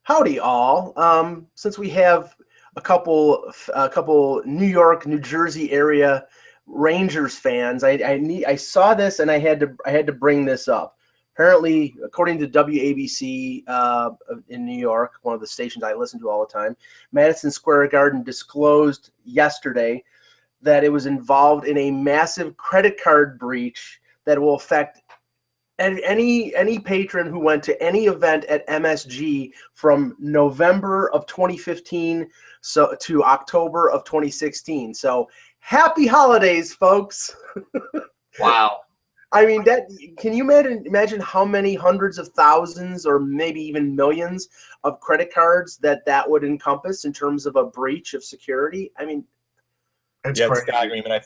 Howdy, all. Since we have a couple New York, New Jersey area Rangers fans, I saw this and I had to bring this up. Apparently, according to WABC in New York, one of the stations I listen to all the time, Madison Square Garden disclosed yesterday that it was involved in a massive credit card breach that will affect any patron who went to any event at MSG from November of 2015 to October of 2016. So happy holidays, folks. Wow. I mean, can you imagine how many hundreds of thousands or maybe even millions of credit cards that would encompass in terms of a breach of security? I mean, it's staggering. And I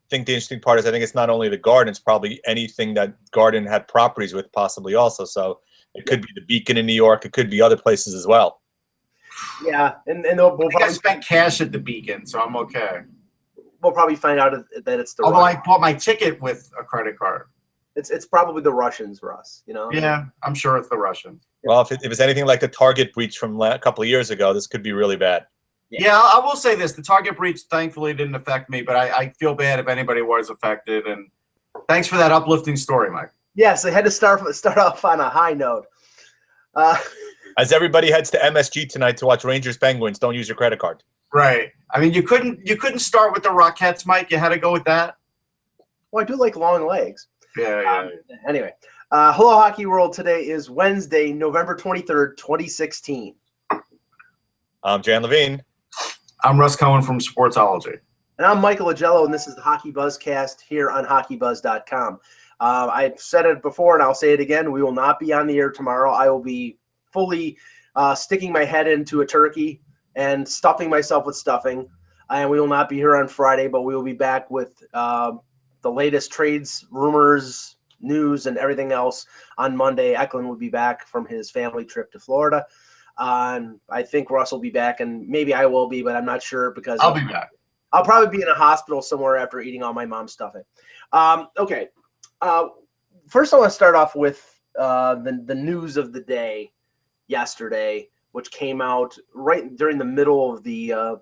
think the interesting part is I think it's not only the Garden, it's probably anything that Garden had properties with possibly also. So it could be the Beacon in New York. It could be other places as well. Yeah. And I spent cash at the Beacon, so I'm okay. We'll probably find out that it's the Although I bought my ticket with a credit card. It's probably the Russians, Russ, you know? Yeah, I'm sure it's the Russians. Well, if it's anything like the Target breach from a couple of years ago, this could be really bad. Yeah, I will say this. The Target breach thankfully didn't affect me, but I feel bad if anybody was affected. And thanks for that uplifting story, Mike. Yes, they had to start off on a high note. As everybody heads to MSG tonight to watch Rangers Penguins, don't use your credit card. Right. I mean, you couldn't start with the Rockettes, Mike. You had to go with that. Well, I do like long legs. Yeah. Anyway, hello, Hockey World. Today is Wednesday, November 23rd, 2016. I'm Jan Levine. I'm Russ Cohen from Sportsology. And I'm Michael Agello, and this is the HockeyBuzzCast here on HockeyBuzz.com. I've said it before, and I'll say it again. We will not be on the air tomorrow. I will be fully sticking my head into a turkey and stuffing myself with stuffing. And we will not be here on Friday, but we will be back with the latest trades, rumors, news, and everything else on Monday. Eklund will be back from his family trip to Florida. I think Russ will be back, and maybe I will be, but I'm not sure because I'll be back. I'll probably be in a hospital somewhere after eating all my mom's stuffing. Okay. First, I want to start off with the news of the day yesterday, which came out right during the middle of the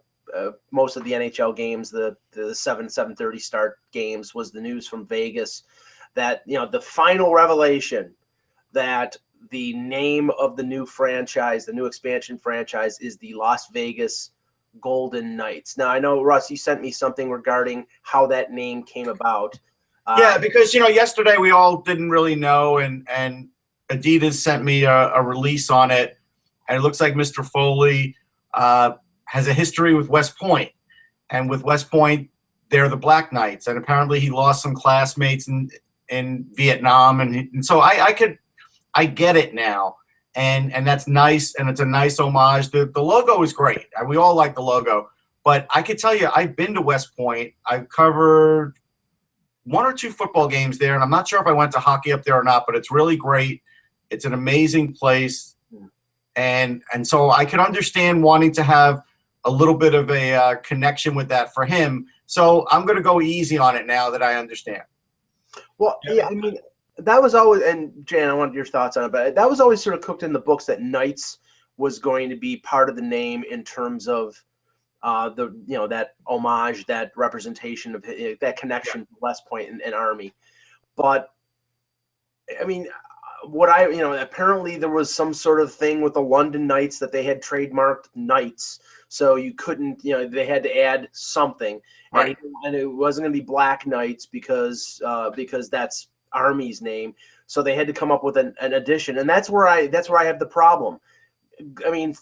most of the NHL games, the 7:30 start games, was the news from Vegas that, the final revelation that the name of the new franchise, the new expansion franchise, is the Las Vegas Golden Knights. Now, I know, Russ, you sent me something regarding how that name came about. Yeah, because, yesterday we all didn't really know, and Adidas sent me a release on it, and it looks like Mr. Foley has a history with West Point. And with West Point, they're the Black Knights, and apparently he lost some classmates in Vietnam, and so I get it now, and that's nice, and it's a nice homage. The logo is great. We all like the logo, but I could tell you I've been to West Point. I've covered one or two football games there, and I'm not sure if I went to hockey up there or not, but it's really great. It's an amazing place, and so I can understand wanting to have a little bit of a connection with that for him. So I'm going to go easy on it now that I understand. Well, yeah, I mean, that was always, and Jan, I wanted your thoughts on it, but that was always sort of cooked in the books that Knights was going to be part of the name in terms of that homage, that representation of that connection to West Point and Army. But I mean, apparently there was some sort of thing with the London Knights that they had trademarked Knights, so you couldn't, they had to add something, right. And it wasn't going to be Black Knights because that's Army's name, so they had to come up with an addition, and that's where I have the problem. I mean,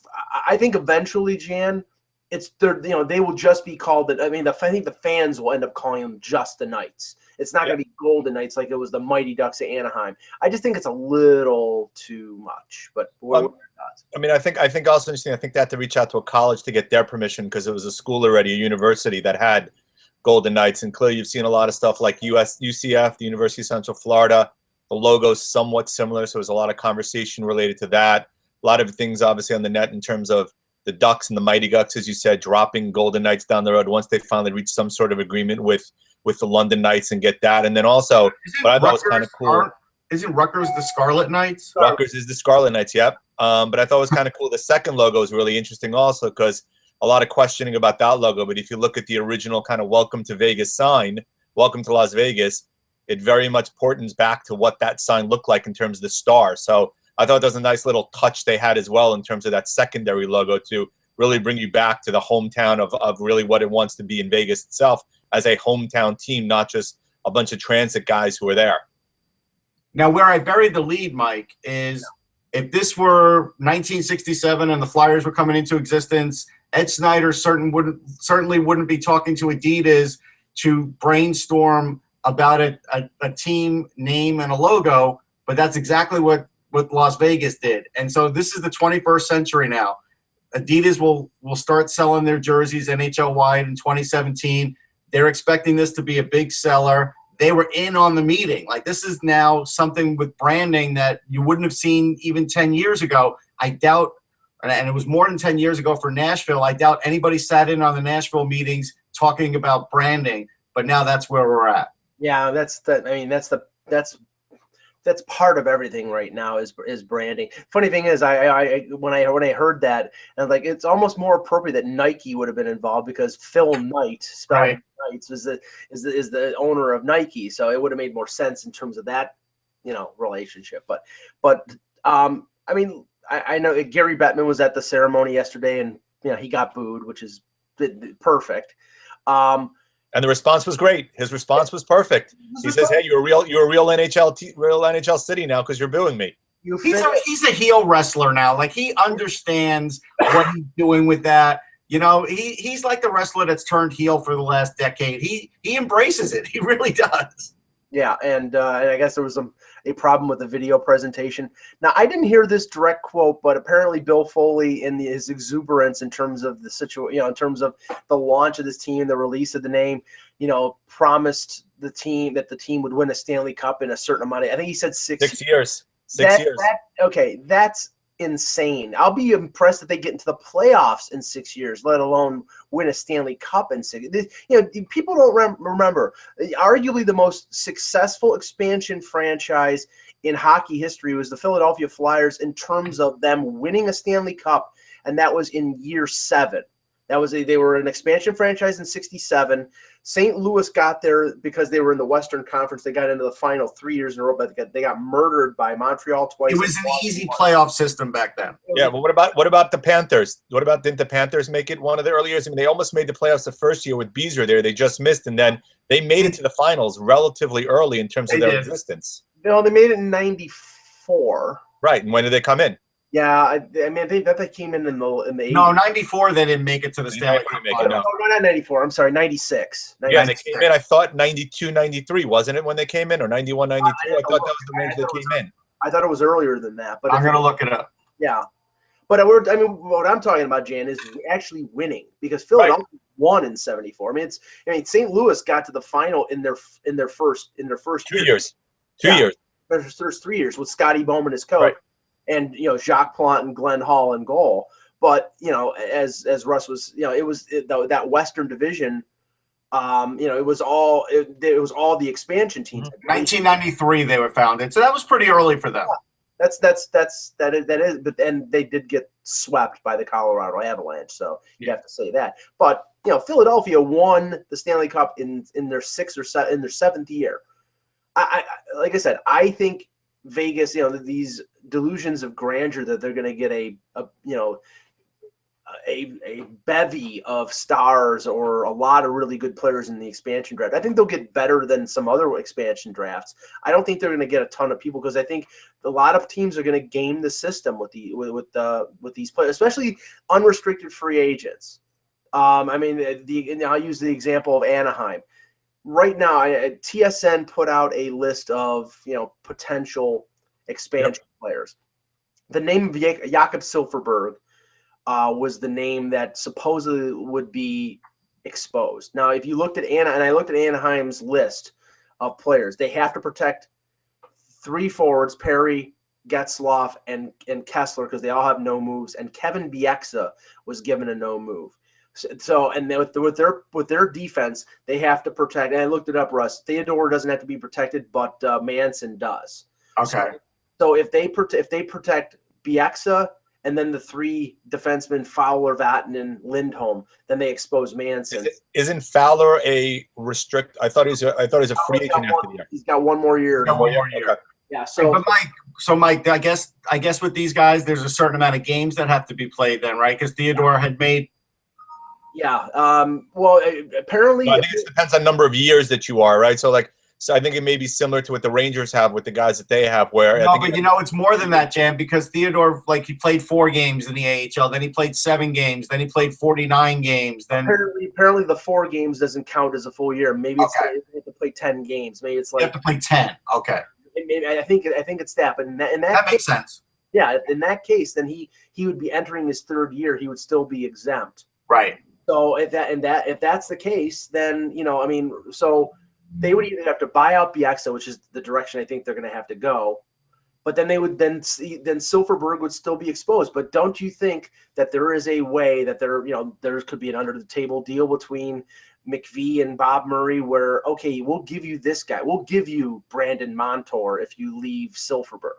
I think eventually, Jan, they will just be called I think the fans will end up calling them just the Knights. It's not going to be Golden Knights like it was the Mighty Ducks of Anaheim. I just think it's a little too much. But what are your thoughts? I mean, I think also interesting. I think they had to reach out to a college to get their permission because it was a school already, a university that had Golden Knights, and clearly you've seen a lot of stuff like UCF, the University of Central Florida. The logo's somewhat similar, so there's a lot of conversation related to that. A lot of things obviously on the net in terms of the Ducks and the Mighty Ducks, as you said, dropping Golden Knights down the road once they finally reach some sort of agreement with the London Knights and get that. And then also, what I thought was kind of cool. Isn't Rutgers the Scarlet Knights? Rutgers is the Scarlet Knights, yep. But I thought it was kind of cool. The second logo is really interesting also because a lot of questioning about that logo. But if you look at the original kind of Welcome to Vegas sign, Welcome to Las Vegas, it very much portends back to what that sign looked like in terms of the star. So I thought that was a nice little touch they had as well in terms of that secondary logo to really bring you back to the hometown of really what it wants to be in Vegas itself as a hometown team, not just a bunch of transit guys who are there. Now, where I buried the lead, Mike, is if this were 1967 and the Flyers were coming into existence, Ed Snyder certainly wouldn't be talking to Adidas to brainstorm about a team name and a logo, but that's exactly what Las Vegas did. And so this is the 21st century now. Adidas will start selling their jerseys NHL-wide in 2017. They're expecting this to be a big seller. They were in on the meeting. Like, this is now something with branding that you wouldn't have seen even 10 years ago. I doubt, and it was more than 10 years ago for Nashville, I doubt anybody sat in on the Nashville meetings talking about branding, but now that's where we're at. Yeah, that's part of everything right now is branding. Funny thing is, when I heard that, and like, it's almost more appropriate that Nike would have been involved because Phil Knight, spelled Knights, is the owner of Nike, so it would have made more sense in terms of that, relationship. But I mean, I know Gary Bettman was at the ceremony yesterday, and he got booed, which is perfect. And the response was great. His response was perfect. He says, "Hey, you're a real NHL city now because you're booing me." He's a heel wrestler now. Like, he understands what he's doing with that. He's like the wrestler that's turned heel for the last decade. He embraces it. He really does. Yeah, and I guess there was a problem with the video presentation. Now, I didn't hear this direct quote, but apparently Bill Foley, in his exuberance in terms of the situation, in terms of the launch of this team, the release of the name, promised the team that the team would win a Stanley Cup in a certain amount of, I think he said 6 years. 6 years. Okay, that's insane. I'll be impressed if they get into the playoffs in 6 years, let alone win a Stanley Cup in 6 years. People don't remember, arguably the most successful expansion franchise in hockey history was the Philadelphia Flyers in terms of them winning a Stanley Cup, and that was in year 7. They were an expansion franchise in 67. St. Louis got there because they were in the Western Conference. They got into the final 3 years in a row, but they got murdered by Montreal twice. It was an easy playoff system back then. Yeah, but what about the Panthers? Didn't the Panthers make it one of the early years? I mean, they almost made the playoffs the first year with Beezer there. They just missed, and then they made it to the finals relatively early in terms of their existence. They made it in 94. Right, and when did they come in? Yeah, I think that they came in the 80s. No, 94 they didn't make it to the Stanley Cup. No, not 94. I'm sorry, 96. Yeah, and they came in, I thought, 92, 93, wasn't it, when they came in? Or 91, 92? I thought that was the range they came in. I thought it was earlier than that. But I'm going to look it up. Yeah. But what I'm talking about, Jan, is actually winning, because Philadelphia won in 74. St. Louis got to the final in their first 2 years. 2 years. There's 3 years with Scotty Bowman as coach. Right. And Jacques Plante and Glenn Hall in goal, but as Russ was, it was that Western Division, it was all the expansion teams. 1993 they were founded, so that was pretty early for them. Yeah. That is, but then they did get swept by the Colorado Avalanche, so you have to say that. But Philadelphia won the Stanley Cup in their 7th year. Like I said, I think Vegas, these delusions of grandeur that they're going to get a bevy of stars or a lot of really good players in the expansion draft. I think they'll get better than some other expansion drafts. I don't think they're going to get a ton of people, because I think a lot of teams are going to game the system with these players, especially unrestricted free agents. I'll use the example of Anaheim. Right now, TSN put out a list of potential expansion players. The name of Jakob Silfverberg was the name that supposedly would be exposed. Now, if you looked at I looked at Anaheim's list of players, they have to protect 3 forwards, Perry, Getzlaf, and Kessler, because they all have no moves, and Kevin Bieksa was given a no move. So, and then with their defense, they have to protect. And I looked it up, Russ. Theodore doesn't have to be protected, but Manson does. Okay. So if they protect Bieksa, and then the 3 defensemen, Fowler, Vatanen, Lindholm. Then they expose Manson. Isn't Fowler a restrict? I thought he was a free agent after the year. He's got 1 more year. One more year. Okay. Yeah. So, Mike, I guess with these guys, there's a certain amount of games that have to be played then, right? Because Theodore had made. Yeah. Well, apparently, So I think it depends on number of years that you are, right? So I think it may be similar to what the Rangers have with the guys that they have. Where No, but it's more than that, Jam. Because Theodore, he played 4 games in the AHL, then he played 7 games, then he played 49 games. Then apparently the 4 games doesn't count as a full year. Maybe it's you have to play 10 games. Maybe it's you have to play 10. Okay. Maybe, I think it's that. But in that That makes sense. Yeah, in that case, then he would be entering his 3rd year. He would still be exempt. Right. So if that's the case, then so they would either have to buy out Bieksa, which is the direction I think they're going to have to go, but then they would then Silfverberg would still be exposed. But don't you think that there is a way that there could be an under the table deal between McVie and Bob Murray where, okay, we'll give you this guy, we'll give you Brandon Montour if you leave Silfverberg?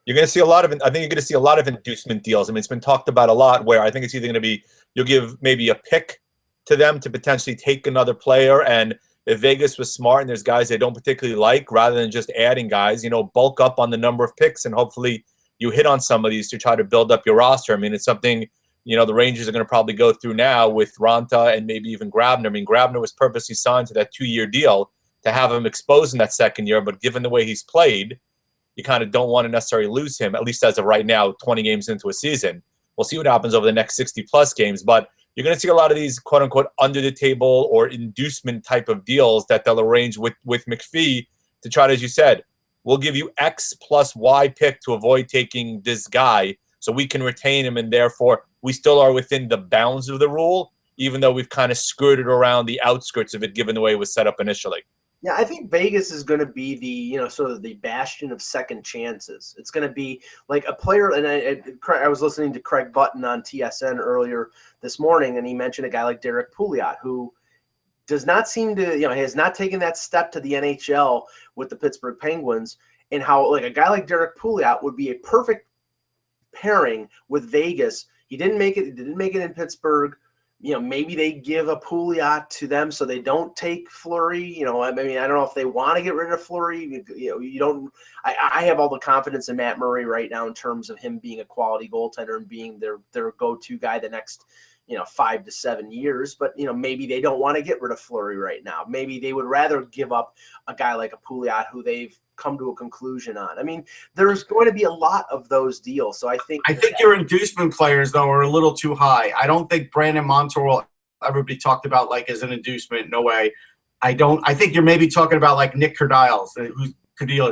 You're going to see a lot of. I think you're going to see a lot of inducement deals. I mean, it's been talked about a lot. Where I think it's either going to be you'll give maybe a pick to them to potentially take another player, and if Vegas was smart and there's guys they don't particularly like, rather than just adding guys, bulk up on the number of picks, and hopefully you hit on some of these to try to build up your roster. I mean, it's something the Rangers are going to probably go through now with Ranta and maybe even Grabner. I mean, Grabner was purposely signed to that 2-year deal to have him exposed in that 2nd year, but given the way he's played, you kind of don't want to necessarily lose him, at least as of right now, 20 games into a season. We'll see what happens over the next 60-plus games, but you're going to see a lot of these quote-unquote under-the-table or inducement type of deals that they'll arrange with McPhee to try to, as you said, we'll give you X plus Y pick to avoid taking this guy so we can retain him, and therefore we still are within the bounds of the rule, even though we've kind of skirted around the outskirts of it given the way it was set up initially. Yeah, I think Vegas is going to be the sort of the bastion of second chances. It's going to be like a player, and I was listening to Craig Button on TSN earlier this morning, and he mentioned a guy like Derek Pouliot, who does not seem to, has not taken that step to the NHL with the Pittsburgh Penguins, and how a guy like Derek Pouliot would be a perfect pairing with Vegas. He didn't make it in Pittsburgh. Maybe they give a Pouliot to them so they don't take Fleury. I mean, I don't know if they want to get rid of Fleury. You don't. I have all the confidence in Matt Murray right now in terms of him being a quality goaltender and being their go-to guy the next 5 to 7 years. But maybe they don't want to get rid of Fleury right now. Maybe they would rather give up a guy like a Pouliot who they've come to a conclusion on. I mean, there's going to be a lot of those deals. So I think your inducement players though are a little too high. I don't think Brandon Montour will ever be talked about as an inducement. No way. I think you're maybe talking about Nick Cadiles,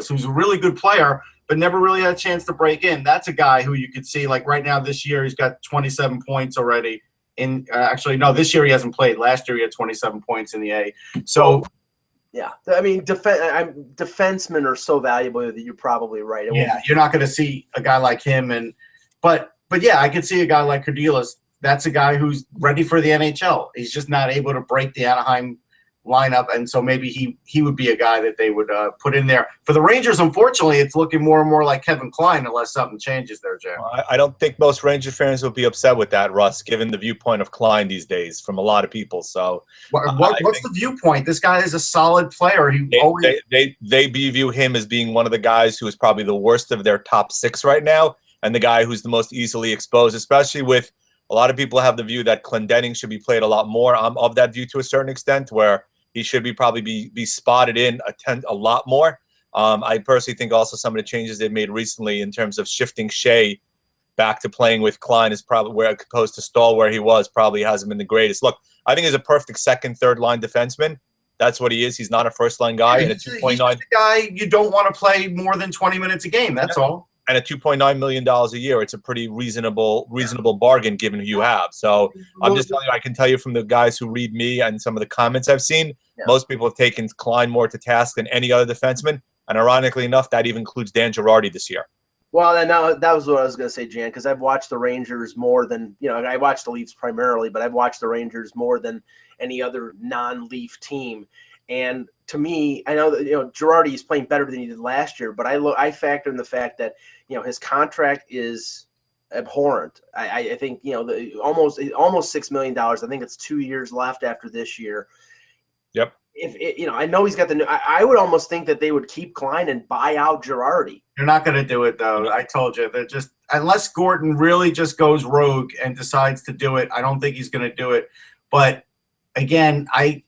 who's a really good player, but never really had a chance to break in. That's a guy who you could see right now this year he's got 27 points already. Actually, no, this year he hasn't played. Last year he had 27 points in the A. So. Yeah, I mean, defensemen are so valuable that you're probably right. You're not going to see a guy like him, but yeah, I could see a guy like Cadiles. That's a guy who's ready for the NHL. He's just not able to break the Anaheim lineup, and so maybe he would be a guy that they would put in there. For the Rangers, unfortunately, it's looking more and more like Kevin Kline unless something changes there, Jay. I don't think most Ranger fans will be upset with that, Russ, given the viewpoint of Kline these days from a lot of people. So, what's the viewpoint? This guy is a solid player. They view him as being one of the guys who is probably the worst of their top 6 right now, and the guy who's the most easily exposed, especially with a lot of people have the view that Clendenning should be played a lot more. I'm of that view to a certain extent, where he should probably be spotted in a lot more. I personally think also some of the changes they've made recently in terms of shifting Shea back to playing with Kline is probably where, opposed to Stahl where he was, probably hasn't been the greatest. Look, I think he's a perfect second, third line defenseman. That's what he is. He's not a first line guy. And he's just a guy you don't want to play more than 20 minutes a game. That's all. And at $2.9 million a year, it's a pretty reasonable bargain given who you have. So I'm just telling you, I can tell you from the guys who read me and some of the comments I've seen, most people have taken Kline more to task than any other defenseman. And ironically enough, that even includes Dan Girardi this year. Well, and now that was what I was going to say, Jan, because I've watched the Rangers more than, I watched the Leafs primarily, but I've watched the Rangers more than any other non-Leaf team. And to me, I know that Girardi is playing better than he did last year, but I factor in the fact that his contract is abhorrent. I think, almost $6 million. I think it's 2 years left after this year. Yep. I know he's got the new. I would almost think that they would keep Klein and buy out Girardi. They're not going to do it, though. I told you. They're just, unless Gordon really just goes rogue and decides to do it, I don't think he's going to do it. But again, I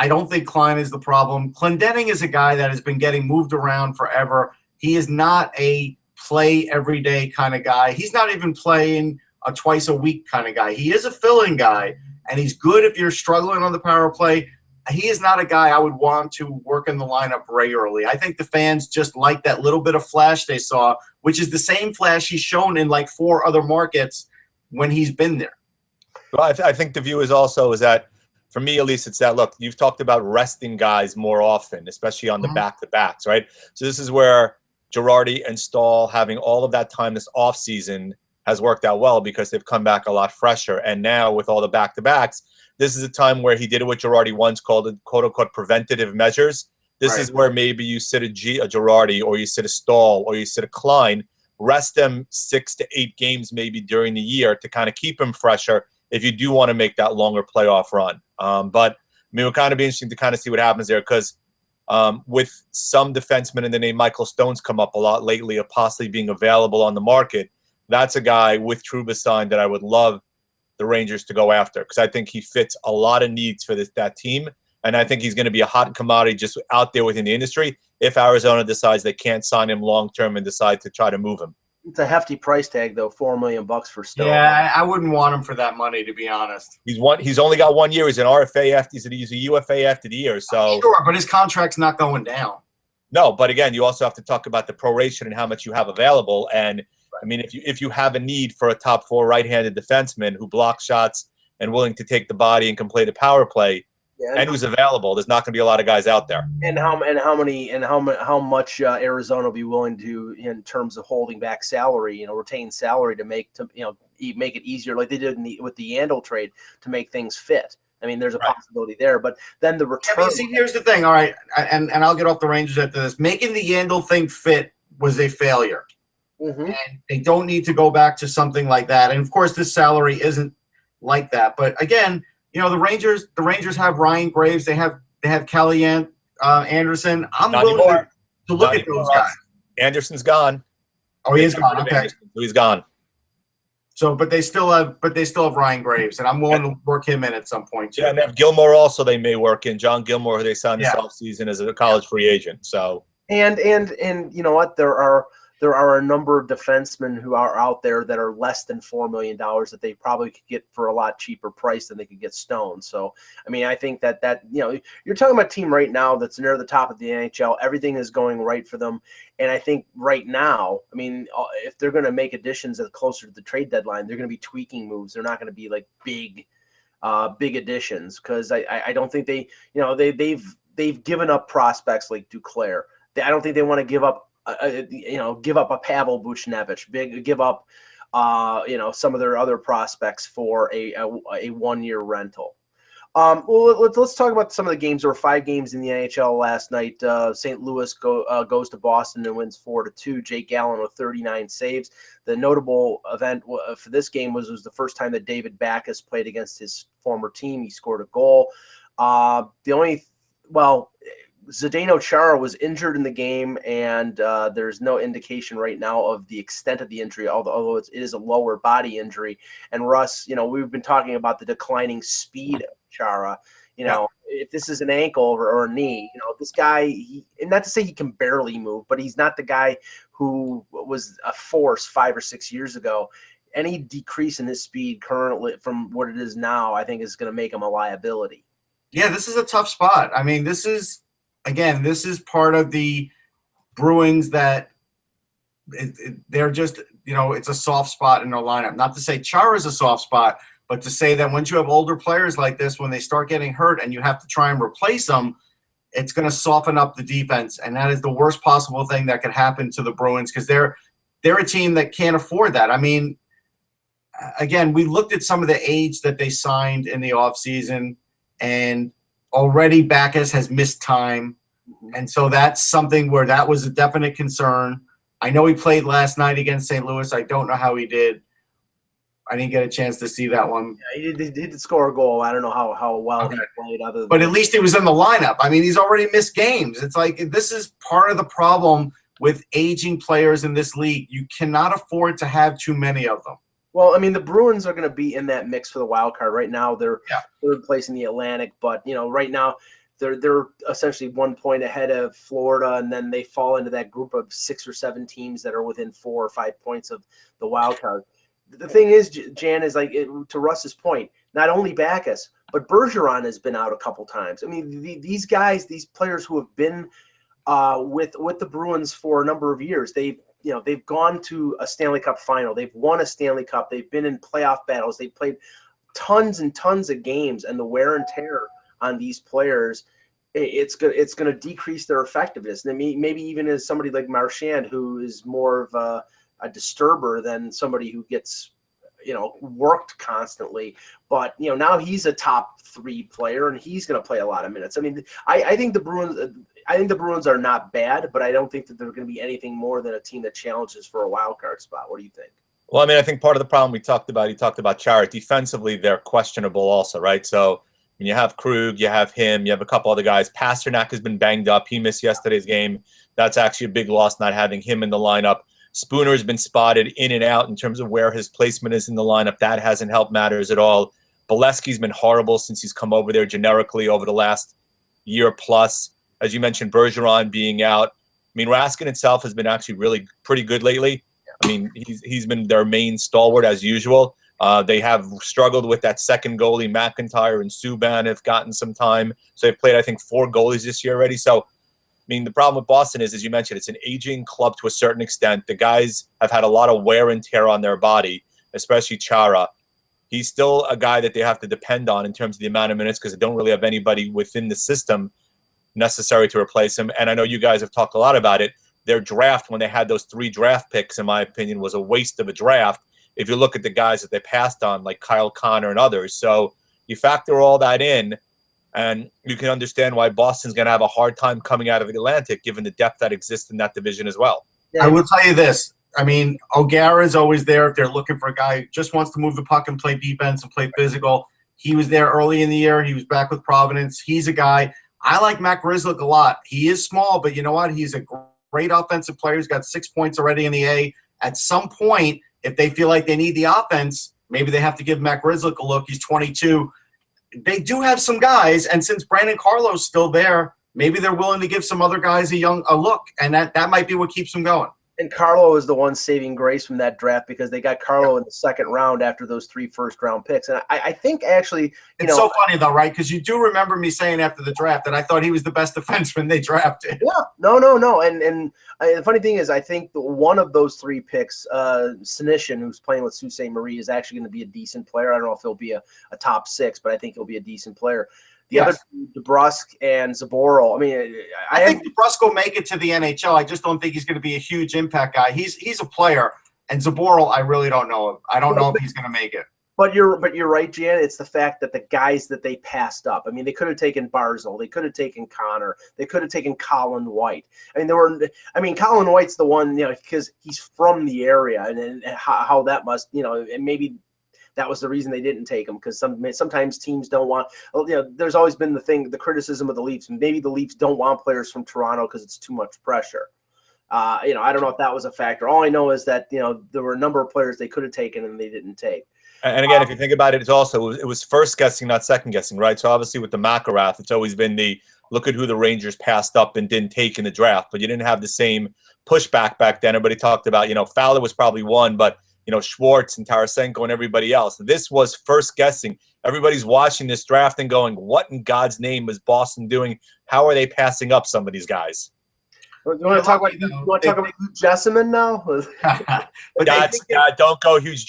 don't think Klein is the problem. Clendenning is a guy that has been getting moved around forever. He is not a play every day kind of guy. He's not even playing a twice a week kind of guy. He is a fill-in guy, and he's good if you're struggling on the power play. He is not a guy I would want to work in the lineup regularly. I think the fans just like that little bit of flash they saw, which is the same flash he's shown in like 4 other markets when he's been there. Well, I think the view is that, for me at least, it's that, look, you've talked about resting guys more often, especially on the back-to-backs, right? So this is where Girardi and Stahl having all of that time this offseason has worked out well because they've come back a lot fresher. And now with all the back-to-backs, this is a time where he did what Girardi once called it, quote-unquote, preventative measures. This is where maybe you sit a Girardi, or you sit a Stahl, or you sit a Klein, rest them 6 to 8 games maybe during the year to kind of keep him fresher if you do want to make that longer playoff run. But, it would kind of be interesting to kind of see what happens there because with some defensemen in the name Michael Stone's come up a lot lately of possibly being available on the market. That's a guy with Trubisky that I would love the Rangers to go after because I think he fits a lot of needs for that team, and I think he's going to be a hot commodity just out there within the industry if Arizona decides they can't sign him long-term and decide to try to move him. It's a hefty price tag, though, $4 million for Stone. Yeah, I wouldn't want him for that money, to be honest. He's only got 1 year. He's an RFA he's a UFA after the year. So sure, but his contract's not going down. No, but again, you also have to talk about the proration and how much you have available. And if you have a need for a top 4 right-handed defenseman who blocks shots and willing to take the body and can play the power play, and who's available, there's not going to be a lot of guys out there. And how much Arizona will be willing to, in terms of holding back salary, retain salary to make it easier, like they did with the Yandle trade, to make things fit. There's a possibility there, but then the return. See, here's the thing. All right, and I'll get off the Rangers after this. Making the Yandle thing fit was a failure, and they don't need to go back to something like that. And of course, this salary isn't like that. But again, the Rangers have Ryan Graves. They have Kelly Anderson. I'm willing to look at those guys. Anderson's gone. Oh, he is gone. Okay, so he's gone. So, but they still have Ryan Graves, and I'm willing to work him in at some point too. Yeah, and they have Gilmore also. They may work in John Gilmore, who they signed this offseason as a college free agent. So, and you know what? There are a number of defensemen who are out there that are less than $4 million that they probably could get for a lot cheaper price than they could get Stone. So, I think that you're talking about a team right now that's near the top of the NHL. Everything is going right for them. And I think right now, if they're going to make additions closer to the trade deadline, they're going to be tweaking moves. They're not going to be like big additions because I don't think they've given up prospects like Duclair. I don't think they want to give up a Pavel Buchnevich, give up, some of their other prospects for a 1-year rental. Well, let's talk about some of the games. There were 5 games in the NHL last night. St. Louis goes to Boston and wins 4-2. Jake Allen with 39 saves. The notable event for this game was the first time that David Backes played against his former team. He scored a goal. Zdeno Chara was injured in the game, and there's no indication right now of the extent of the injury, although it is a lower body injury. And Russ, we've been talking about the declining speed of Chara. If this is an ankle or a knee, this guy, and not to say he can barely move, but he's not the guy who was a force 5 or 6 years ago. Any decrease in his speed currently from what it is now, I think is going to make him a liability. Yeah, this is a tough spot. This is part of the Bruins that they're just, it's a soft spot in their lineup. Not to say Chara is a soft spot, but to say that once you have older players like this, when they start getting hurt and you have to try and replace them, it's going to soften up the defense. And that is the worst possible thing that could happen to the Bruins because they're a team that can't afford that. Again, we looked at some of the age that they signed in the offseason, and already Backes has missed time. And so that's something where that was a definite concern. I know he played last night against St. Louis. I don't know how he did. I didn't get a chance to see that one. Yeah, he did score a goal. I don't know how well he played. But at least he was in the lineup. I mean, he's already missed games. It's like this is part of the problem with aging players in this league. You cannot afford to have too many of them. Well, I mean, the Bruins are going to be in that mix for the wild card right now. They're third place in the Atlantic, but right now they're essentially 1 point ahead of Florida, and then they fall into that group of 6 or 7 teams that are within 4 or 5 points of the wild card. The thing is, Jan, is to Russ's point, not only Backus, but Bergeron has been out a couple times. I mean, these guys, these players who have been with the Bruins for a number of years, they've gone to a Stanley Cup final. They've won a Stanley Cup. They've been in playoff battles. They've played tons and tons of games, and the wear and tear on these players, it's going to decrease their effectiveness. And maybe even as somebody like Marchand, who is more of a disturber than somebody who gets worked constantly. But now he's a top 3 player, and he's going to play a lot of minutes. I mean, I think the Bruins are not bad, but I don't think that they're going to be anything more than a team that challenges for a wild card spot. What do you think? Well, I mean, I think part of the problem he talked about Chara. Defensively, they're questionable also, right? So when you have Krug, you have him, you have a couple other guys. Pasternak has been banged up. He missed yesterday's game. That's actually a big loss not having him in the lineup. Spooner has been spotted in and out in terms of where his placement is in the lineup. That hasn't helped matters at all. Bolesky's been horrible since he's come over there generically over the last year plus. As you mentioned, Bergeron being out. I mean, Raskin itself has been actually really pretty good lately. I mean, he's been their main stalwart as usual. They have struggled with that second goalie. McIntyre and Subban have gotten some time. So they've played, I think, 4 goalies this year already. So, I mean, the problem with Boston is, as you mentioned, it's an aging club to a certain extent. The guys have had a lot of wear and tear on their body, especially Chara. He's still a guy that they have to depend on in terms of the amount of minutes because they don't really have anybody within the system necessary to replace him. And I know you guys have talked a lot about it. Their draft, when they had those 3 draft picks, in my opinion, was a waste of a draft if you look at the guys that they passed on, like Kyle Connor and others. So you factor all that in, and you can understand why Boston's going to have a hard time coming out of the Atlantic, given the depth that exists in that division as well. I will tell you this. I mean, O'Gara's always there if they're looking for a guy who just wants to move the puck and play defense and play physical. He was there early in the year. He was back with Providence. He's a guy. I like Matt Grzelcyk a lot. He is small, but you know what? He's a great offensive player. He's got 6 points already in the A. At some point, if they feel like they need the offense, maybe they have to give Matt Grzelcyk a look. He's 22. They do have some guys, and since Brandon Carlo's still there, maybe they're willing to give some other guys a look, and that might be what keeps them going. And Carlo is the one saving grace from that draft because they got Carlo in the second round after those 3 first-round picks. And I think actually, it's so funny though, right? Because you do remember me saying after the draft that I thought he was the best defenseman they drafted. Yeah, no. And the funny thing is, I think one of those 3 picks, Sinishin, who's playing with Sault Ste. Marie, is actually going to be a decent player. I don't know if he'll be a top 6, but I think he'll be a decent player. The other, DeBrusk and Zaboral. I mean, I think DeBrusk will make it to the NHL. I just don't think he's going to be a huge impact guy. He's a player, and Zaboral, I really don't know him. I don't know if he's going to make it. But you're right, Jan. It's the fact that the guys that they passed up. I mean, they could have taken Barzal. They could have taken Connor. They could have taken Colin White. I mean, Colin White's the one, because he's from the area, and how that must, and maybe that was the reason they didn't take him, because sometimes teams don't want. There's always been the criticism of the Leafs. Maybe the Leafs don't want players from Toronto because it's too much pressure. I don't know if that was a factor. All I know is that there were a number of players they could have taken and they didn't take. And again, if you think about it, it was first guessing, not second guessing, right? So obviously with the McIlrath, it's always been the look at who the Rangers passed up and didn't take in the draft, but you didn't have the same pushback back then. Everybody talked about, Fowler was probably one, but Schwartz and Tarasenko and everybody else. This was first guessing. Everybody's watching this draft and going, what in God's name is Boston doing? How are they passing up some of these guys? You want to talk about Hugh Jessamine now? Don't go huge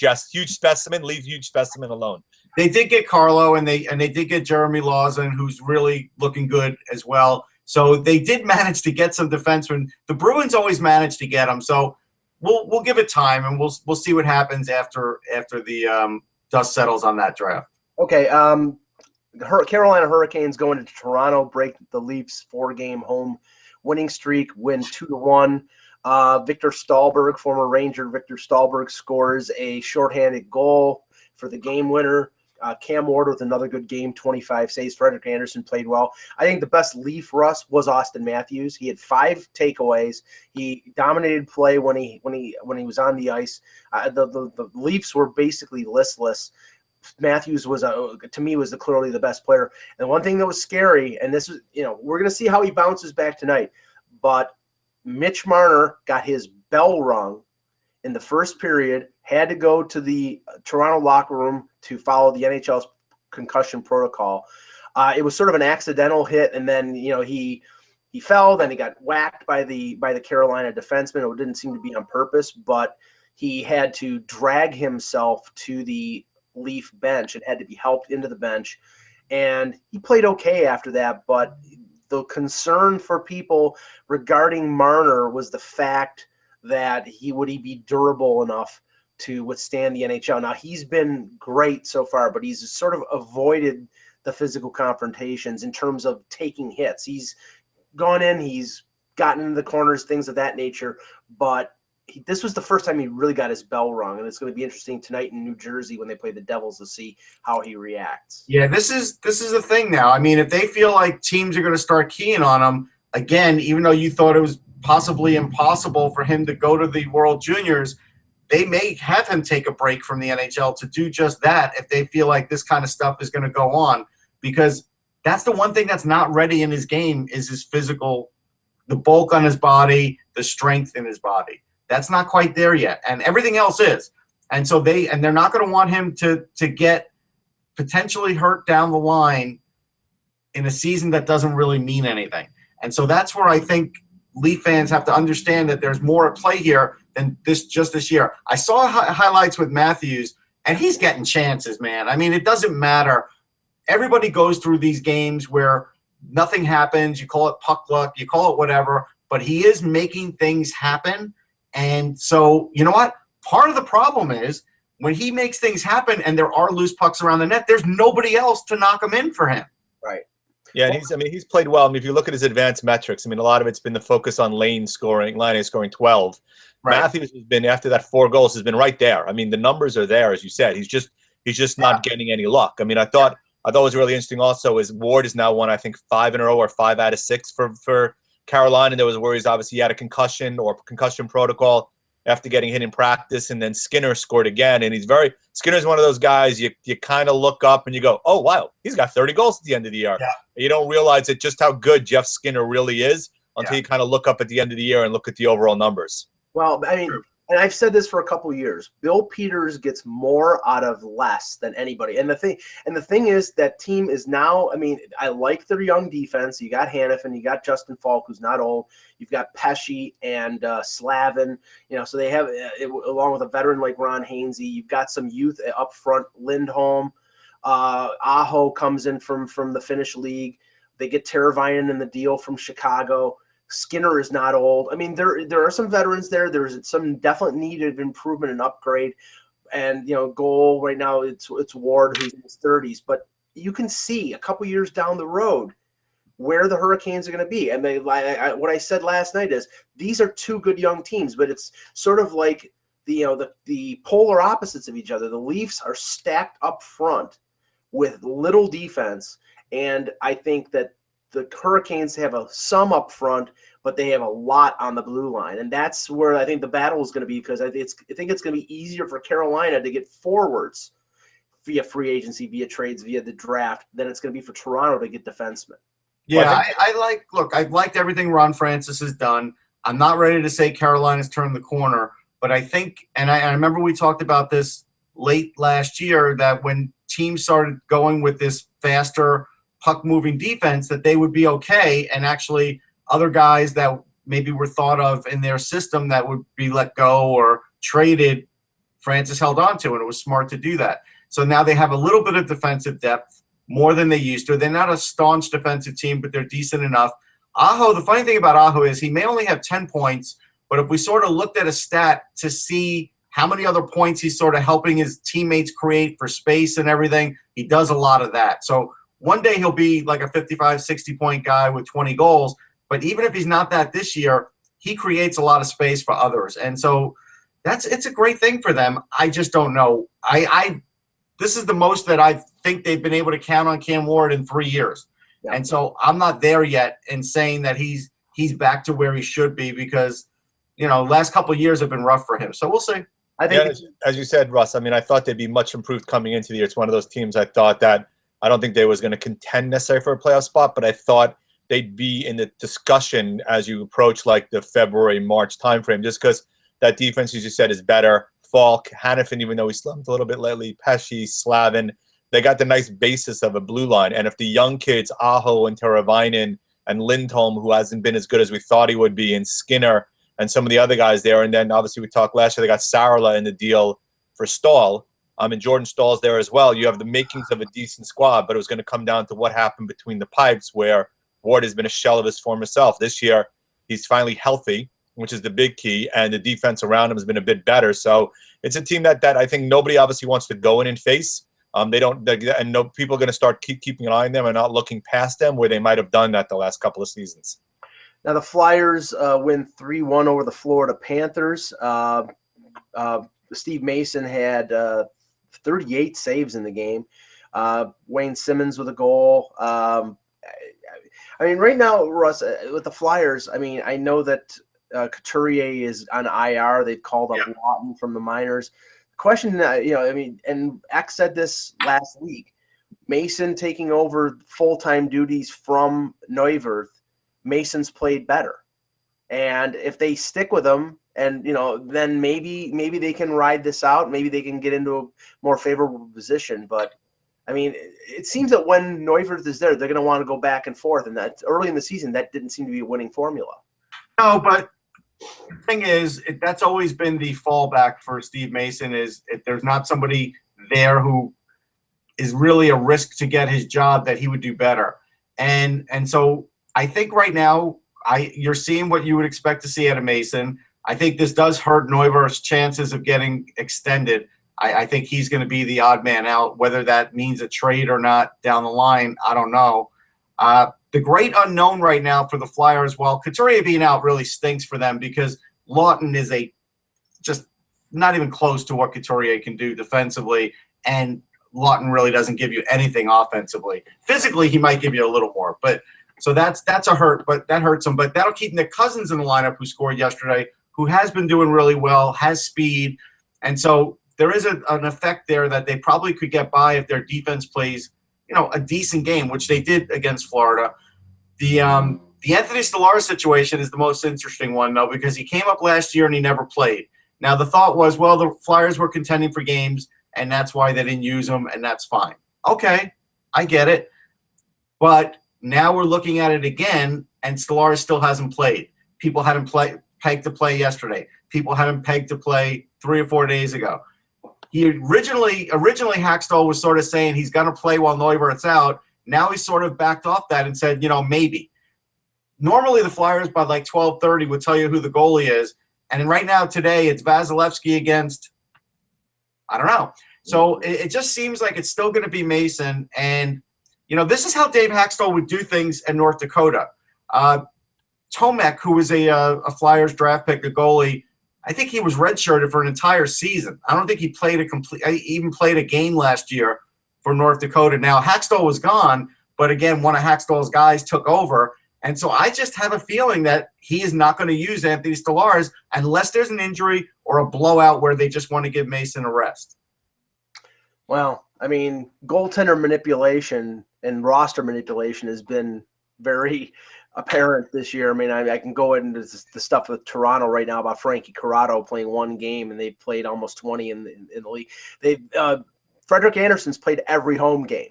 specimen. Leave huge specimen alone. They did get Carlo, and they did get Jeremy Lawson, who's really looking good as well. So they did manage to get some defensemen. The Bruins always manage to get them. So we'll give it time, and we'll see what happens after the dust settles on that draft. Okay. Carolina Hurricanes going into Toronto, break the Leafs' 4-game home winning streak, win 2-1. Victor Stahlberg, former Ranger Victor Stahlberg, scores a shorthanded goal. for the game winner. Cam Ward with another good game, 25 saves. Frederick Anderson played well. I think the best Leaf Russ was Austin Matthews. He had 5 takeaways. He dominated play when he was on the ice. The Leafs were basically listless. Matthews was to me was clearly the best player. And one thing that was scary, and this is, we're going to see how he bounces back tonight, but Mitch Marner got his bell rung in the first period, had to go to the Toronto locker room to follow the NHL's concussion protocol. It was sort of an accidental hit, and then he fell. Then he got whacked by the Carolina defenseman. It didn't seem to be on purpose, but he had to drag himself to the Leaf bench and had to be helped into the bench. And he played okay after that, but the concern for people regarding Marner was the fact that would he be durable enough to withstand the NHL. Now, he's been great so far, but he's sort of avoided the physical confrontations in terms of taking hits. He's gone in, he's gotten into the corners, things of that nature, but this was the first time he really got his bell rung, and it's going to be interesting tonight in New Jersey when they play the Devils to see how he reacts. Yeah, this is the thing now. I mean, if they feel like teams are going to start keying on him, again, even though you thought it was possibly impossible for him to go to the World Juniors, they may have him take a break from the NHL to do just that if they feel like this kind of stuff is going to go on, because that's the one thing that's not ready in his game is his physical, the bulk on his body, the strength in his body. That's not quite there yet, and everything else is. And so they're not going to want him to get potentially hurt down the line in a season that doesn't really mean anything. And so that's where I think Leaf fans have to understand that there's more at play here than just this year. I saw highlights with Matthews, and he's getting chances, man. I mean, it doesn't matter. Everybody goes through these games where nothing happens. You call it puck luck, you call it whatever, but he is making things happen. And so, you know what? Part of the problem is when he makes things happen and there are loose pucks around the net, there's nobody else to knock them in for him. Right. Yeah, and he's played well. I mean, if you look at his advanced metrics, a lot of it's been the focus on Lane scoring 12. Right. Matthews has been, after that 4 goals, has been right there. I mean, the numbers are there, as you said. He's just not getting any luck. I mean, I thought it was really interesting also is Ward has now won, I think, 5 in a row or 5 out of 6 for Carolina. There was worries, obviously, he had a concussion or concussion protocol after getting hit in practice, and then Skinner scored again. And Skinner's one of those guys you kind of look up and you go, oh, wow, he's got 30 goals at the end of the year. Yeah. You don't realize just how good Jeff Skinner really is until you kind of look up at the end of the year and look at the overall numbers. Well, I mean, and I've said this for a couple of years, Bill Peters gets more out of less than anybody. And the thing is that team is now, I mean, I like their young defense. You got Hannafin, you got Justin Falk, who's not old. You've got Pesci and Slavin, so they have, along with a veteran like Ron Hainsey, you've got some youth up front, Lindholm, Aho comes in from the Finnish league. They get Teravainen in the deal from Chicago. Skinner is not old. I mean, there are some veterans there. There's some definite need of improvement and upgrade. And, goal right now, it's Ward, who's in his 30s. But you can see a couple years down the road where the Hurricanes are going to be. And what I said last night is these are 2 good young teams, but it's sort of like the polar opposites of each other. The Leafs are stacked up front with little defense, and I think that the Hurricanes have some up front, but they have a lot on the blue line. And that's where I think the battle is going to be, because I think it's going to be easier for Carolina to get forwards via free agency, via trades, via the draft, than it's going to be for Toronto to get defensemen. Yeah, I've liked everything Ron Francis has done. I'm not ready to say Carolina's turned the corner, but I think, and I remember we talked about this late last year, that when teams started going with this faster puck-moving defense, that they would be okay, and actually other guys that maybe were thought of in their system that would be let go or traded, Francis held on to, and it was smart to do that. So now they have a little bit of defensive depth, more than they used to. They're not a staunch defensive team, but they're decent enough. Aho, the funny thing about Aho is he may only have 10 points, but if we sort of looked at a stat to see how many other points he's sort of helping his teammates create for space and everything, he does a lot of that. So one day he'll be like a 55, 60-point guy with 20 goals. But even if he's not that this year, he creates a lot of space for others. And so it's a great thing for them. I just don't know. I this is the most that I think they've been able to count on Cam Ward in 3 years. Yeah. And so I'm not there yet in saying that he's back to where he should be because, last couple of years have been rough for him. So we'll see. I think, as you said, Russ, I mean, I thought they'd be much improved coming into the year. It's one of those teams I thought that I don't think they was going to contend necessarily for a playoff spot, but I thought they'd be in the discussion as you approach like the February, March timeframe, just because that defense, as you said, is better. Falk, Hannafin, even though he slumped a little bit lately, Pesci, Slavin, they got the nice basis of a blue line. And if the young kids, Aho and Teravainen and Lindholm, who hasn't been as good as we thought he would be, and Skinner and some of the other guys there, and then obviously we talked last year, they got Sarala in the deal for Stahl. And Jordan Stahl's there as well. You have the makings of a decent squad, but it was going to come down to what happened between the pipes where Ward has been a shell of his former self. This year, he's finally healthy, which is the big key, and the defense around him has been a bit better. So it's a team that I think nobody obviously wants to go in and face. People are going to start keeping an eye on them and not looking past them where they might have done that the last couple of seasons. Now the Flyers win 3-1 over the Florida Panthers. Steve Mason had 38 saves in the game. Wayne Simmons with a goal. I mean, right now, Russ, with the Flyers, I mean, I know that Couturier is on IR. They've called up Lawton from the minors. The question, and X said this last week, Mason taking over full-time duties from Neuwirth, Mason's played better. And if they stick with him, and then maybe they can ride this out. Maybe they can get into a more favorable position. But I mean, it seems that when Neuwirth is there, they're going to want to go back and forth. And that early in the season, that didn't seem to be a winning formula. No, but the thing is, that's always been the fallback for Steve Mason. Is if there's not somebody there who is really a risk to get his job, that he would do better. And so I think right now, you're seeing what you would expect to see out of Mason. I think this does hurt Neuwirth's chances of getting extended. I think he's going to be the odd man out. Whether that means a trade or not down the line, I don't know. The great unknown right now for the Flyers, while Couturier being out really stinks for them because Lawton is just not even close to what Couturier can do defensively, and Lawton really doesn't give you anything offensively. Physically, he might give you a little more, but so that's a hurt, but that hurts him. But that'll keep Nick Cousins in the lineup, who scored yesterday, who has been doing really well, has speed. And so there is an effect there that they probably could get by if their defense plays, a decent game, which they did against Florida. The Anthony Stolarz situation is the most interesting one, though, because he came up last year and he never played. Now, the thought was, well, the Flyers were contending for games, and that's why they didn't use him, and that's fine. Okay, I get it. But now we're looking at it again, and Stolarz still hasn't played. People had him pegged to play yesterday. People had him pegged to play 3 or 4 days ago. He originally Hackstall was sort of saying he's going to play while Neuwirth's out. Now he's sort of backed off that and said, maybe. Normally the Flyers by like 12:30 would tell you who the goalie is, and right now today it's Vasilevsky against I don't know. So it just seems like it's still going to be Mason, and this is how Dave Hackstall would do things in North Dakota. Tomek, who was a Flyers draft pick, a goalie, I think he was redshirted for an entire season. I don't think he even played a game last year for North Dakota. Now, Hackstall was gone, but again, one of Hackstall's guys took over. And so I just have a feeling that he is not going to use Anthony Stolarz unless there's an injury or a blowout where they just want to give Mason a rest. Well, I mean, goaltender manipulation and roster manipulation has been very apparent this year. I mean, I can go into the stuff with Toronto right now about Frankie Corrado playing one game, and they played almost 20 in the league. Frederik Andersen's played every home game.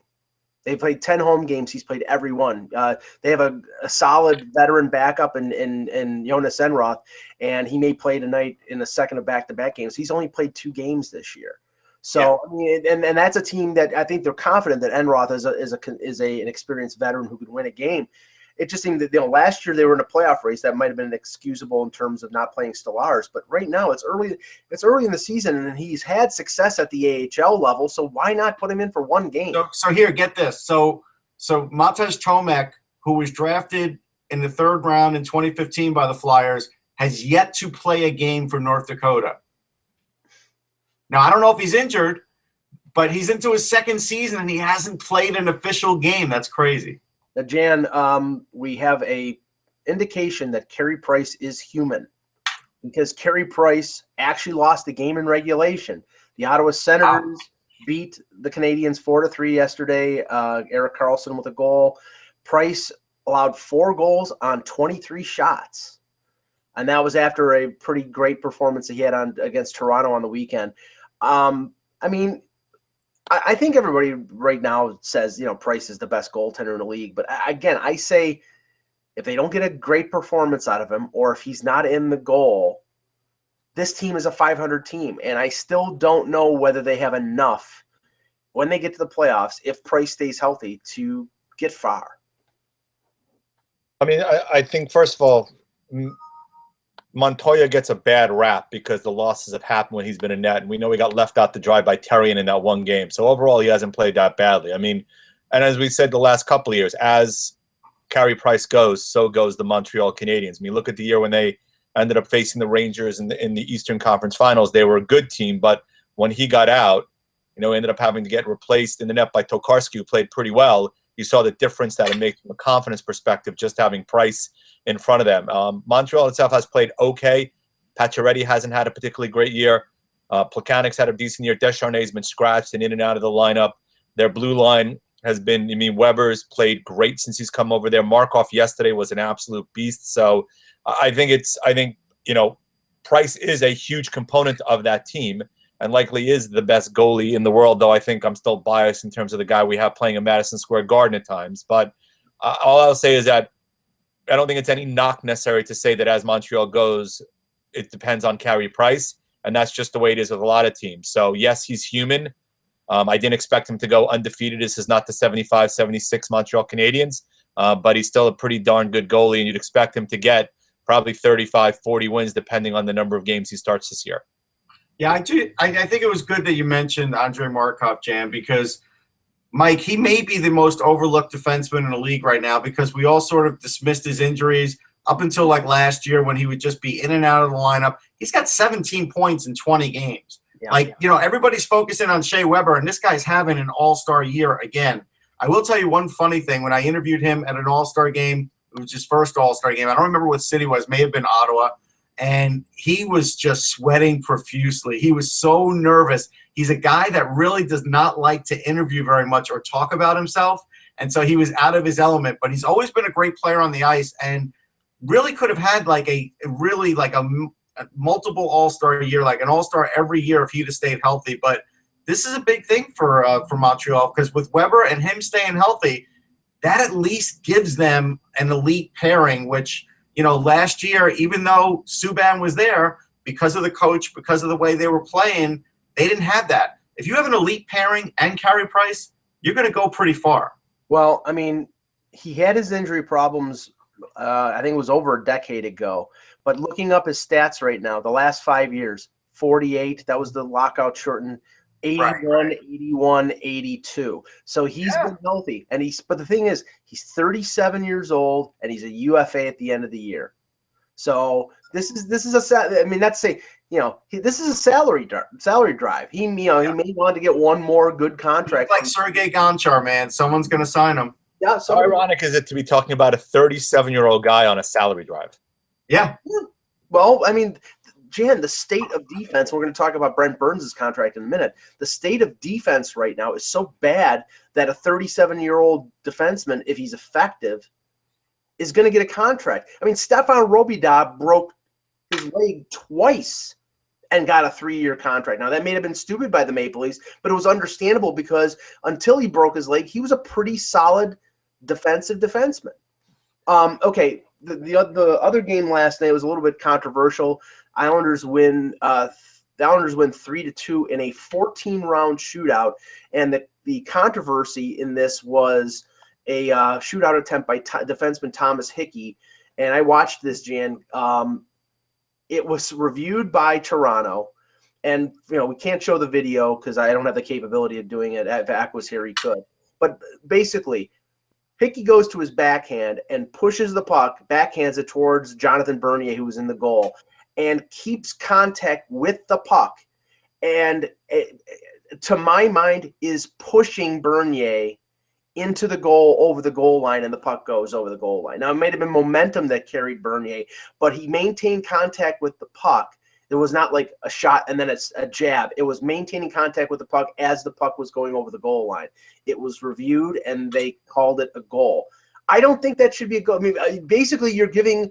They played 10 home games. He's played every one. They have a solid veteran backup in Jonas Enroth, and he may play tonight in the second of back-to-back games. He's only played 2 games this year. So, yeah. I mean, and that's a team that I think they're confident that Enroth is an experienced veteran who could win a game. It just seemed that last year they were in a playoff race that might have been excusable in terms of not playing Stolarz, but right now it's early in the season, and he's had success at the AHL level, so why not put him in for one game? So here, get this. So Matej Tomek, who was drafted in the 3rd round in 2015 by the Flyers, has yet to play a game for North Dakota. Now, I don't know if he's injured, but he's into his second season and he hasn't played an official game. That's crazy. Now, Jan, we have a indication that Carey Price is human because Carey Price actually lost the game in regulation. The Ottawa Senators beat the Canadiens 4-3 yesterday. Erik Karlsson with a goal. Price allowed 4 goals on 23 shots. And that was after a pretty great performance that he had against Toronto on the weekend. I mean, I think everybody right now says, Price is the best goaltender in the league. But again, I say if they don't get a great performance out of him or if he's not in the goal, this team is a 500 team. And I still don't know whether they have enough when they get to the playoffs, if Price stays healthy, to get far. I mean, I think, first of all, Montoya gets a bad rap because the losses have happened when he's been in net, and we know he got left out to dry by Terrian in that one game. So overall, he hasn't played that badly. I mean, and as we said the last couple of years, as Carey Price goes, so goes the Montreal Canadiens. I mean, look at the year when they ended up facing the Rangers in the Eastern Conference Finals. They were a good team, but when he got out, ended up having to get replaced in the net by Tokarski, who played pretty well. You saw the difference that it makes from a confidence perspective just having Price in front of them. Montreal itself has played okay. Pacioretty hasn't had a particularly great year. Plekanec's had a decent year. Descharnet's been scratched and in and out of the lineup. Their blue line has been, Weber's played great since he's come over there. Markov yesterday was an absolute beast. So I think Price is a huge component of that team and likely is the best goalie in the world, though I think I'm still biased in terms of the guy we have playing in Madison Square Garden at times. But all I'll say is that I don't think it's any knock necessary to say that as Montreal goes, it depends on Carey Price, and that's just the way it is with a lot of teams. So, yes, he's human. I didn't expect him to go undefeated. This is not the 75-76 Montreal Canadiens, but he's still a pretty darn good goalie, and you'd expect him to get probably 35-40 wins depending on the number of games he starts this year. Yeah, I think it was good that you mentioned Andrei Markov, Jan, because, Mike, he may be the most overlooked defenseman in the league right now because we all sort of dismissed his injuries up until like last year when he would just be in and out of the lineup. He's got 17 points in 20 games. Yeah, everybody's focusing on Shea Weber, and this guy's having an all-star year again. I will tell you one funny thing. When I interviewed him at an all-star game, it was his first all-star game. I don't remember what city it was. May have been Ottawa. And he was just sweating profusely. He was so nervous. He's a guy that really does not like to interview very much or talk about himself. And so he was out of his element. But he's always been a great player on the ice and really could have had a multiple all-star year, like an all-star every year if he'd have stayed healthy. But this is a big thing for Montreal because with Weber and him staying healthy, that at least gives them an elite pairing, which – last year, even though Subban was there, because of the coach, because of the way they were playing, they didn't have that. If you have an elite pairing and Carey Price, you're going to go pretty far. Well, I mean, he had his injury problems, I think it was over a decade ago. But looking up his stats right now, the last 5 years, 48, that was the lockout shortened, 81, right. 81, 82. So he's been healthy. But the thing is, he's 37 years old and he's a UFA at the end of the year. So this is this is a salary drive. He may want to get one more good contract. He's like Sergei Gonchar, man. Someone's going to sign him. Yeah. So how ironic is it to be talking about a 37-year-old guy on a salary drive? Yeah. Well, I mean, Jan, the state of defense, we're going to talk about Brent Burns' contract in a minute. The state of defense right now is so bad that a 37-year-old defenseman, if he's effective, is going to get a contract. I mean, Stefan Robida broke his leg twice and got a 3-year contract. Now, that may have been stupid by the Maple Leafs, but it was understandable because until he broke his leg, he was a pretty solid defensive defenseman. Okay, the other game last night was a little bit controversial. The Islanders win 3-2 in a 14-round shootout, and the controversy in this was a shootout attempt by defenseman Thomas Hickey. And I watched this, Jan. It was reviewed by Toronto, and we can't show the video because I don't have the capability of doing it. If Ak was here, he could. But basically, Hickey goes to his backhand and pushes the puck, backhands it towards Jonathan Bernier, who was in the goal, and keeps contact with the puck. And to my mind, is pushing Bernier into the goal, over the goal line, and the puck goes over the goal line. Now, it might have been momentum that carried Bernier, but he maintained contact with the puck. It was not like a shot and then it's a jab. It was maintaining contact with the puck as the puck was going over the goal line. It was reviewed, and they called it a goal. I don't think that should be a goal. I mean, basically, you're giving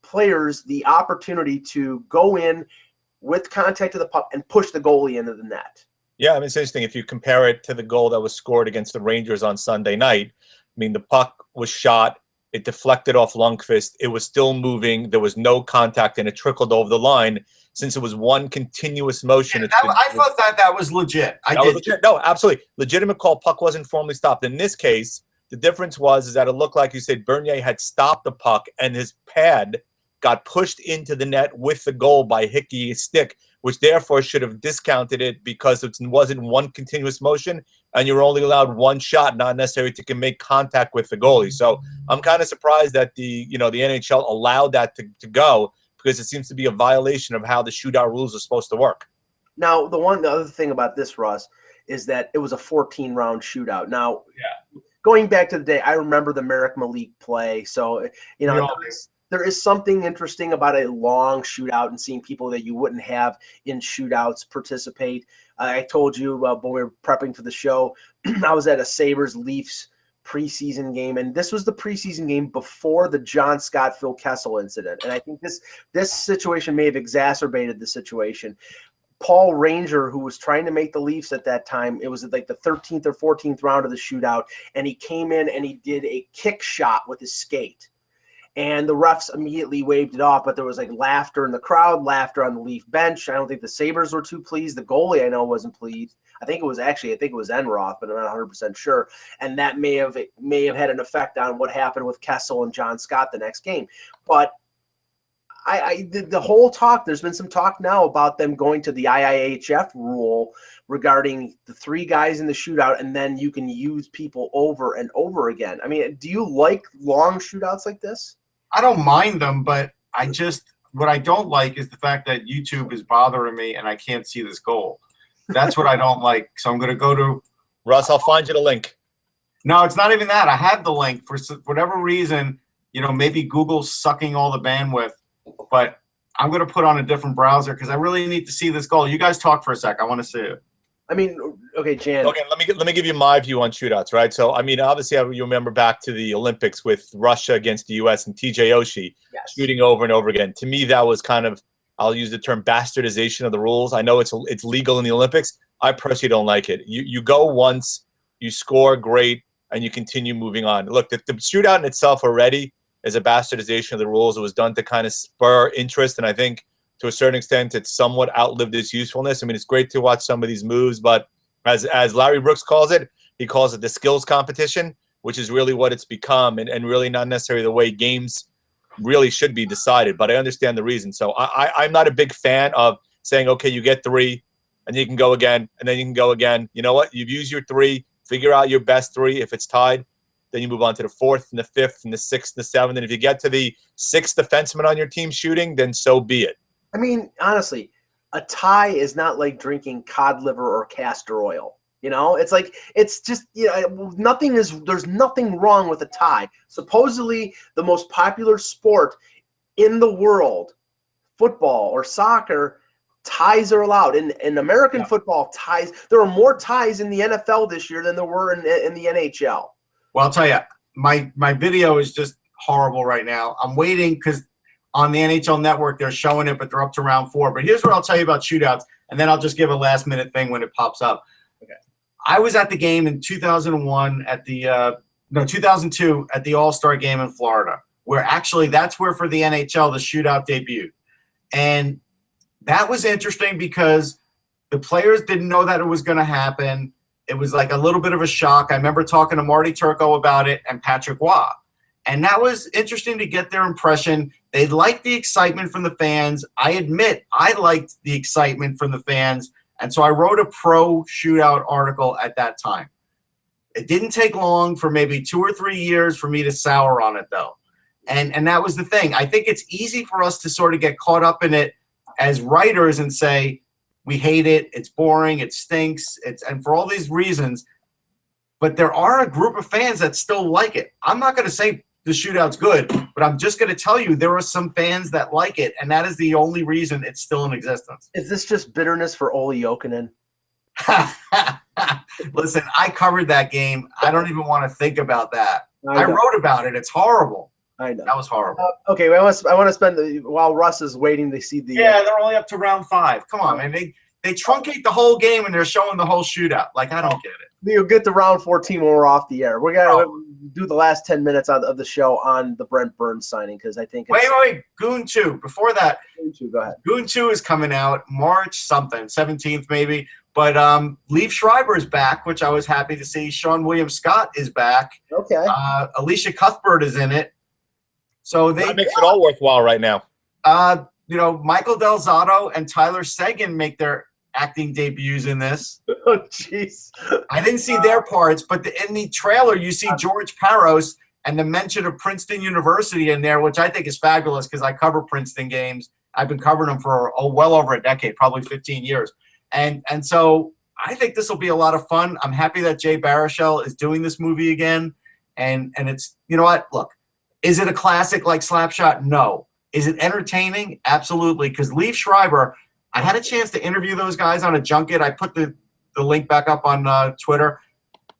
players the opportunity to go in with contact to the puck and push the goalie into the net. Yeah, I mean, it's interesting. If you compare it to the goal that was scored against the Rangers on Sunday night, I mean, the puck was shot. It deflected off Lundqvist. It was still moving. There was no contact, and it trickled over the line. Since it was one continuous motion. Yeah, I thought that was legit. Legit. No, absolutely. Legitimate call. Puck wasn't formally stopped. In this case, the difference was that it looked like you said Bernier had stopped the puck, and his pad got pushed into the net with the goal by Hickey's stick, which therefore should have discounted it because it wasn't one continuous motion, and you're only allowed one shot, not necessarily to make contact with the goalie. So I'm kind of surprised that the NHL allowed that to go, because it seems to be a violation of how the shootout rules are supposed to work. Now, the other thing about this, Russ, is that it was a 14-round shootout. Now, going back to the day, I remember the Merrick Malik play. So, there is something interesting about a long shootout and seeing people that you wouldn't have in shootouts participate. I told you when we were prepping for the show, I was at a Sabres-Leafs preseason game, and this was the preseason game before the John Scott, Phil Kessel incident. And I think this situation may have exacerbated the situation. Paul Ranger, who was trying to make the Leafs at that time, it was like the 13th or 14th round of the shootout, and he came in and he did a kick shot with his skate. And the refs immediately waved it off, but there was like laughter in the crowd, laughter on the Leaf bench. I don't think the Sabres were too pleased. The goalie, I know, wasn't pleased. I think it was Enroth, but I'm not 100% sure. And that may have had an effect on what happened with Kessel and John Scott the next game. But the whole talk, there's been some talk now about them going to the IIHF rule regarding the 3 guys in the shootout, and then you can use people over and over again. I mean, do you like long shootouts like this? I don't mind them, but what I don't like is the fact that YouTube is bothering me and I can't see this goal. That's what I don't like. So I'm going to go to Russ. I'll find you the link. No, it's not even that. I had the link for whatever reason. Maybe Google's sucking all the bandwidth, but I'm going to put on a different browser because I really need to see this goal. You guys talk for a sec. I want to see it. I mean, okay, Jan. Okay, let me give you my view on shootouts, right? So, I mean, obviously, you remember back to the Olympics with Russia against the U.S. and T.J. Oshie shooting over and over again. To me, that was kind of, I'll use the term bastardization of the rules. I know it's legal in the Olympics. I personally don't like it. You go once, you score, great, and you continue moving on. Look, the shootout in itself already is a bastardization of the rules. It was done to kind of spur interest, and I think to a certain extent, it's somewhat outlived its usefulness. I mean, it's great to watch some of these moves, but as Larry Brooks calls it, he calls it the skills competition, which is really what it's become, and really not necessarily the way games really should be decided. But I understand the reason. So I'm not a big fan of saying, okay, you get 3, and you can go again, and then you can go again. You know what? You've used your 3. Figure out your best 3. If it's tied, then you move on to the 4th and the 5th and the 6th and the 7th. And if you get to the 6th defenseman on your team shooting, then so be it. I mean, honestly, a tie is not like drinking cod liver or castor oil. It's just, there's nothing wrong with a tie. Supposedly the most popular sport in the world, football or soccer, ties are allowed. In American football, ties, there are more ties in the NFL this year than there were in the NHL. Well, I'll tell you, my video is just horrible right now. I'm waiting because on the NHL Network, they're showing it, but they're up to round 4. But here's what I'll tell you about shootouts, and then I'll just give a last-minute thing when it pops up. Okay. I was at the game in 2001 at 2002 at the All-Star Game in Florida, where actually that's where for the NHL the shootout debuted. And that was interesting because the players didn't know that it was going to happen. It was like a little bit of a shock. I remember talking to Marty Turco about it and Patrick Waugh. And that was interesting to get their impression. They liked the excitement from the fans. I admit I liked the excitement from the fans. And so I wrote a pro shootout article at that time. It didn't take long for maybe 2 or 3 years for me to sour on it, though. And that was the thing. I think it's easy for us to sort of get caught up in it as writers and say, We hate it. It's boring. It stinks. And for all these reasons, but there are a group of fans that still like it. I'm not going to say the Shootout's good, but I'm just going to tell you there are some fans that like it, and that is the only reason it's still in existence. Is this just bitterness for Olli Jokinen? Listen, I covered that game. I don't even want to think about that. I wrote about it. It's horrible. I know. That was horrible. Okay, I want to spend while Russ is waiting to see the. Yeah, they're only up to round 5. Come on, man. They truncate the whole game and they're showing the whole shootout. Like, I don't get it. You'll get to round 14 when we're off the air. We're gonna do the last 10 minutes of the show on the Brent Burns signing because I think. Wait, Goon 2. Before that, Goon 2. Go ahead. Goon 2 is coming out March something, 17th maybe. But Liev Schreiber is back, which I was happy to see. Sean William Scott is back. Okay. Alicia Cuthbert is in it. So that makes it all worthwhile right now. Michael Del Zotto and Tyler Seguin make their acting debuts in this. Oh, jeez. I didn't see their parts, but in the trailer, you see George Paros and the mention of Princeton University in there, which I think is fabulous because I cover Princeton games. I've been covering them for well over a decade, probably 15 years. And so I think this will be a lot of fun. I'm happy that Jay Baruchel is doing this movie again. And it's, you know what? Look, is it a classic like Slapshot? No. Is it entertaining? Absolutely. Because Liev Schreiber, I had a chance to interview those guys on a junket. I put the link back up on Twitter.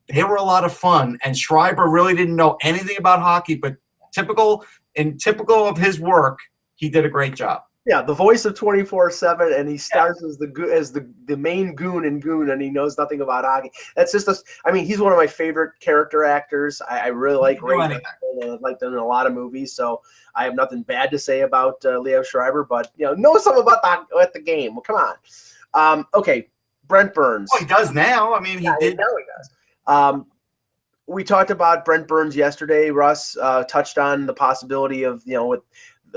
They were a lot of fun. And Schreiber really didn't know anything about hockey, but typical of his work, he did a great job. Yeah, the voice of 24/7, and he stars as the main goon in Goon, and he knows nothing about hockey. That's just he's one of my favorite character actors. I really like Ray. I like him in a lot of movies, so I have nothing bad to say about Liev Schreiber. But know something about the game. Well, come on. Okay, Brent Burns. Oh, he does now. I mean, he did. Now he does. We talked about Brent Burns yesterday. Russ touched on the possibility of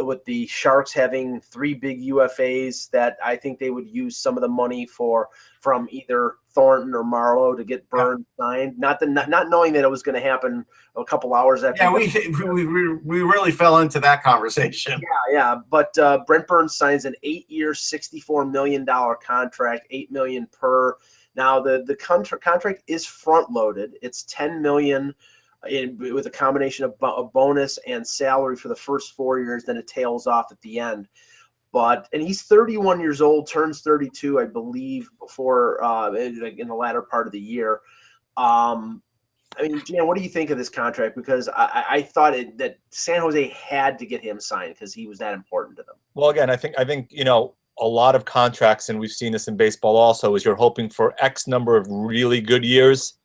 with the Sharks having 3 big UFAs that I think they would use some of the money from either Thornton or Marlowe to get Burns signed. Not knowing that it was going to happen a couple hours after. Yeah, we really fell into that conversation. Yeah. But Brent Burns signs an 8-year, $64 million contract, $8 million per. Now the contract is front loaded. It's $10 million. With a combination of a bonus and salary for the first 4 years, then it tails off at the end. And he's 31 years old, turns 32, I believe, before in the latter part of the year. Jan, what do you think of this contract? Because I thought that San Jose had to get him signed because he was that important to them. Well, again, I think a lot of contracts, and we've seen this in baseball also, is you're hoping for X number of really good years,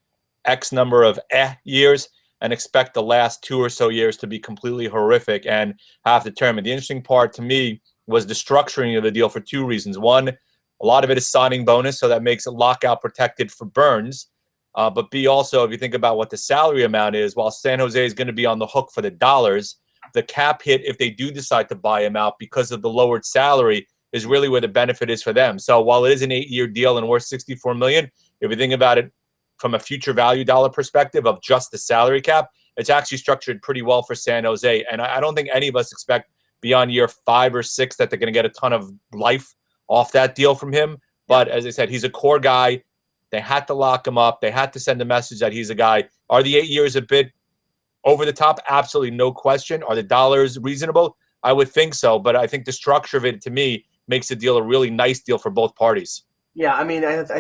X number of years, and expect the last 2 or so years to be completely horrific and have to terminate. The interesting part to me was the structuring of the deal for 2 reasons. One, a lot of it is signing bonus, so that makes it lockout protected for Burns. But B, also, if you think about what the salary amount is, while San Jose is going to be on the hook for the dollars, the cap hit, if they do decide to buy him out because of the lowered salary, is really where the benefit is for them. So while it is an 8-year deal and worth $64 million, if you think about it from a future value dollar perspective of just the salary cap, it's actually structured pretty well for San Jose. And I don't think any of us expect beyond year 5 or 6 that they're going to get a ton of life off that deal from him. But as I said, he's a core guy. They had to lock him up. They had to send a message that he's a guy. Are the 8 years a bit over the top? Absolutely no question. Are the dollars reasonable? I would think so. But I think the structure of it, to me, makes the deal a really nice deal for both parties. Yeah, I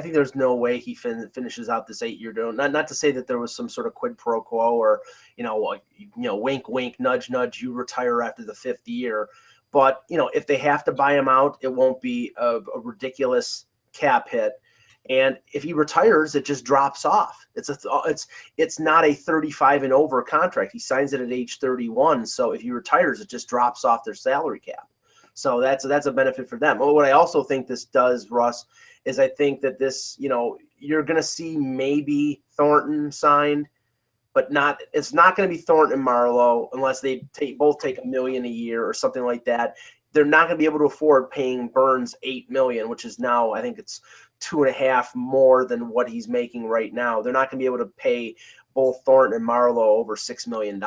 think there's no way he finishes out this 8-year deal. Not to say that there was some sort of quid pro quo or wink wink nudge nudge, you retire after the 5th year. But if they have to buy him out, it won't be a ridiculous cap hit. And if he retires, it just drops off. It's not a 35 and over contract. He signs it at age 31. So if he retires, it just drops off their salary cap. So that's a benefit for them. What I also think this does, Russ, is I think that this, you're going to see maybe Thornton signed, but it's not going to be Thornton and Marlowe unless they both take $1 million a year or something like that. They're not going to be able to afford paying Burns $8 million, which is now, I think it's 2.5 more than what he's making right now. They're not going to be able to pay both Thornton and Marlowe over $6 million.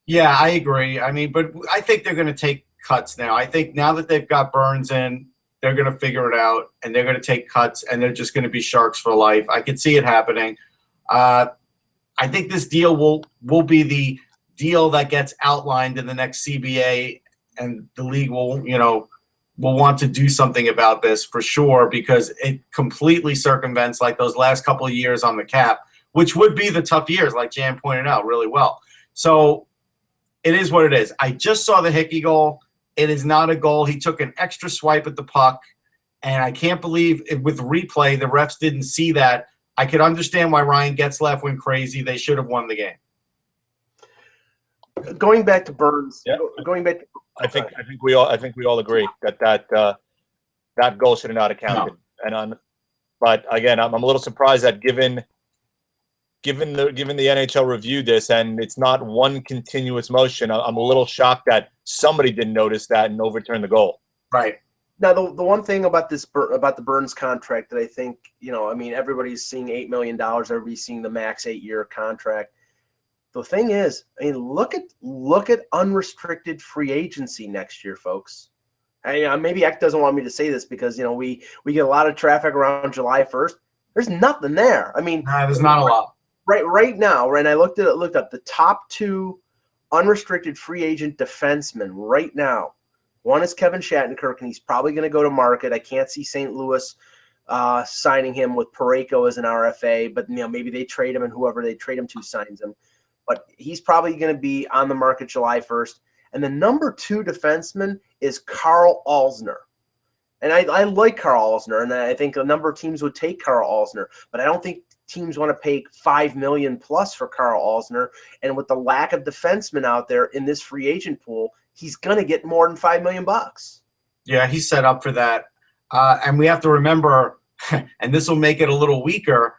Yeah, I agree. But I think they're going to take cuts now. I think now that they've got Burns in, they're going to figure it out, and they're going to take cuts, and they're just going to be Sharks for life. I could see it happening. I think this deal will be the deal that gets outlined in the next CBA, and the league will want to do something about this for sure, because it completely circumvents like those last couple of years on the cap, which would be the tough years, like Jan pointed out really well. So it is what it is. I just saw the Hickey goal. It is not a goal. He took an extra swipe at the puck, and I can't believe with replay the refs didn't see that. I could understand why Ryan Getzlaf went crazy. They should have won the game. Going back to Burns. Yeah. Going back. I think we all agree that goal should have not have counted. No. But again, I'm a little surprised that given the NHL reviewed this and it's not one continuous motion, I'm a little shocked that somebody didn't notice that and overturn the goal. Right. Now, the one thing about the Burns contract that I think, everybody's seeing $8 million, everybody's seeing the max 8-year contract. The thing is, look at unrestricted free agency next year, folks. Maybe Eck doesn't want me to say this because, we get a lot of traffic around July 1st. There's nothing there. There's not a lot. Right now, and I looked up the top 2 unrestricted free agent defensemen right now. One is Kevin Shattenkirk, and he's probably going to go to market. I can't see St. Louis signing him with Parayko as an RFA, but maybe they trade him, and whoever they trade him to signs him. But he's probably going to be on the market July 1st. And the number 2 defenseman is Carl Alsner. And I like Carl Alsner, and I think a number of teams would take Carl Alsner, but I don't think teams want to pay $5 million plus for Carl Alsner. And with the lack of defensemen out there in this free agent pool, he's going to get more than $5 million. Yeah, he's set up for that. And we have to remember, and this will make it a little weaker,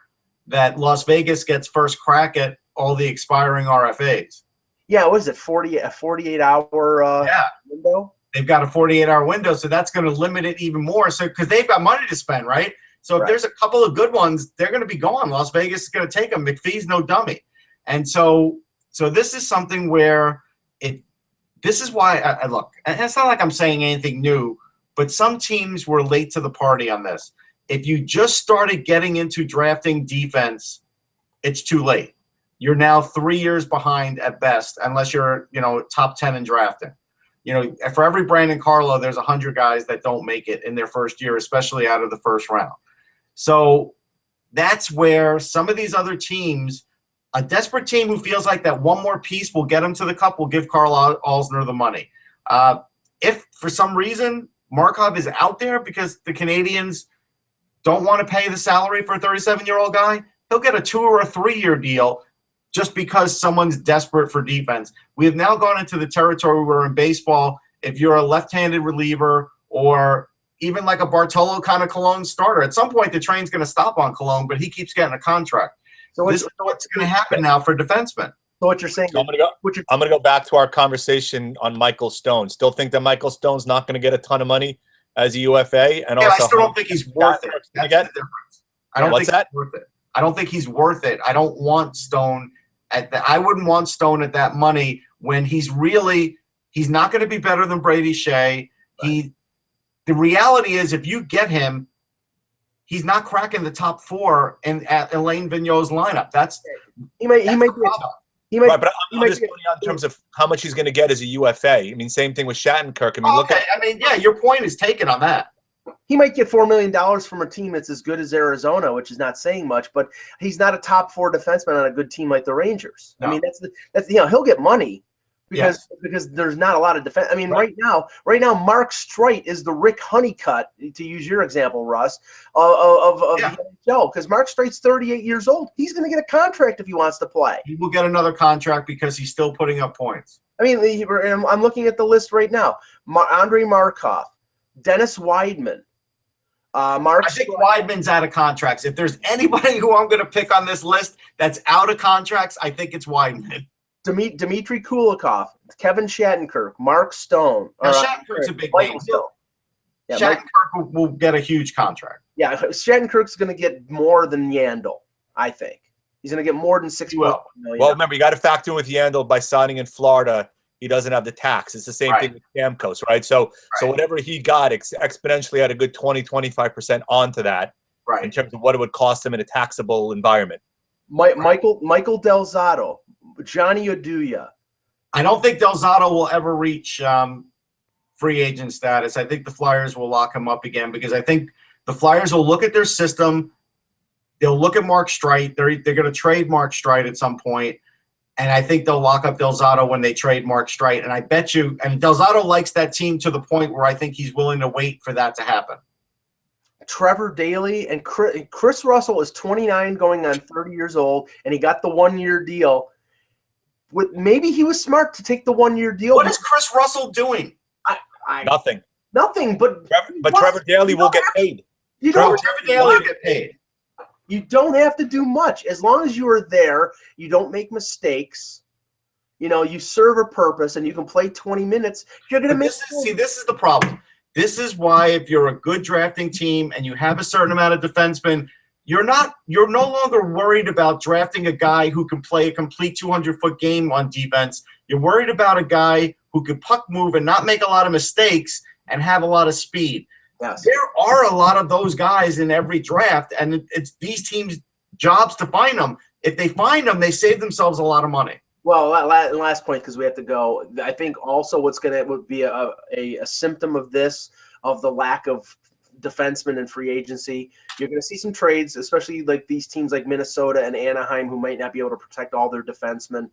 that Las Vegas gets first crack at all the expiring RFAs. Yeah, what is it, 48-hour window? They've got a 48-hour window, so that's going to limit it even more. So because they've got money to spend, right? So if there's a couple of good ones, they're going to be gone. Las Vegas is going to take them. McPhee's no dummy. And so this is something where this is why I look, and it's not like I'm saying anything new, but some teams were late to the party on this. If you just started getting into drafting defense, it's too late. You're now 3 years behind at best, unless you're, top 10 in drafting. For every Brandon Carlo, there's 100 guys that don't make it in their first year, especially out of the first round. So that's where some of these other teams, a desperate team who feels like that one more piece will get them to the cup, will give Carl Alsner the money. If for some reason Markov is out there because the Canadians don't want to pay the salary for a 37-year-old guy, he'll get a 2 or a 3-year deal just because someone's desperate for defense. We have now gone into the territory where in baseball, if you're a left-handed reliever or even like a Bartolo kind of Cologne starter, at some point the train's going to stop on Cologne, but he keeps getting a contract. So this is what's going to happen now for defensemen. So what you're saying? So I'm going to go back to our conversation on Michael Stone. Still think that Michael Stone's not going to get a ton of money as a UFA, and also I still don't think he's worth it. That's the difference. I don't think he's worth it. I don't think he's worth it. I don't want Stone at that. I wouldn't want Stone at that money when he's not going to be better than Brady Shea. Right. The reality is, if you get him, he's not cracking the top 4 at Alain Vigneault's lineup. He might be right, but I'm just going on in terms of how much he's going to get as a UFA. Same thing with Shattenkirk. Your point is taken on that. He might get $4 million from a team that's as good as Arizona, which is not saying much, but he's not a top 4 defenseman on a good team like the Rangers. No. That's he'll get money because there's not a lot of defense. Right now, Mark Streit is the Rick Honeycutt, to use your example, Russ, of the NHL, because Mark Streit's 38 years old. He's going to get a contract if he wants to play. He will get another contract because he's still putting up points. I'm looking at the list right now. Andrei Markov, Dennis Weidman, I think Weidman's out of contracts. If there's anybody who I'm going to pick on this list that's out of contracts, I think it's Weidman. Dmitry Kulikov, Kevin Shattenkirk, Mark Stone. Shattenkirk's a big name still. Yeah, Shattenkirk will get a huge contract. Yeah, Shattenkirk's going to get more than Yandel, I think. He's going to get more than $6 million. Well, remember, you got to factor in with Yandel by signing in Florida. he doesn't have the tax. It's the same thing with Stamkos, right? So whatever he got exponentially had a good 20-25% onto that in terms of what it would cost him in a taxable environment. Michael Del Zotto, Johnny Oduya. I don't think Del Zotto will ever reach free agent status. I think the Flyers will lock him up again because I think the Flyers will look at their system. They'll look at Mark Streit. They're going to trade Mark Streit at some point, and I think they'll lock up Del Zotto when they trade Mark Streit. And I bet you, and Del Zotto likes that team to the point where I think he's willing to wait for that to happen. Trevor Daley and Chris Russell is 29, going on 30 years old, and he got the 1-year deal. Maybe he was smart to take the 1-year deal. What is Chris Russell doing? Nothing. Nothing, but Trevor Daley will get paid. Trevor Daley will get paid. You don't have to do much. As long as you are there, you don't make mistakes. You serve a purpose, and you can play 20 minutes. You're going to make. This is the problem. This is why if you're a good drafting team and you have a certain amount of defensemen, you're no longer worried about drafting a guy who can play a complete 200-foot game on defense. You're worried about a guy who can puck move and not make a lot of mistakes and have a lot of speed. Yes. There are a lot of those guys in every draft, and it's these teams' jobs to find them. If they find them, they save themselves a lot of money. Well, last point, because we have to go. I think also what's would be a symptom of this, of the lack of defensemen in free agency. You're going to see some trades, especially like these teams like Minnesota and Anaheim, who might not be able to protect all their defensemen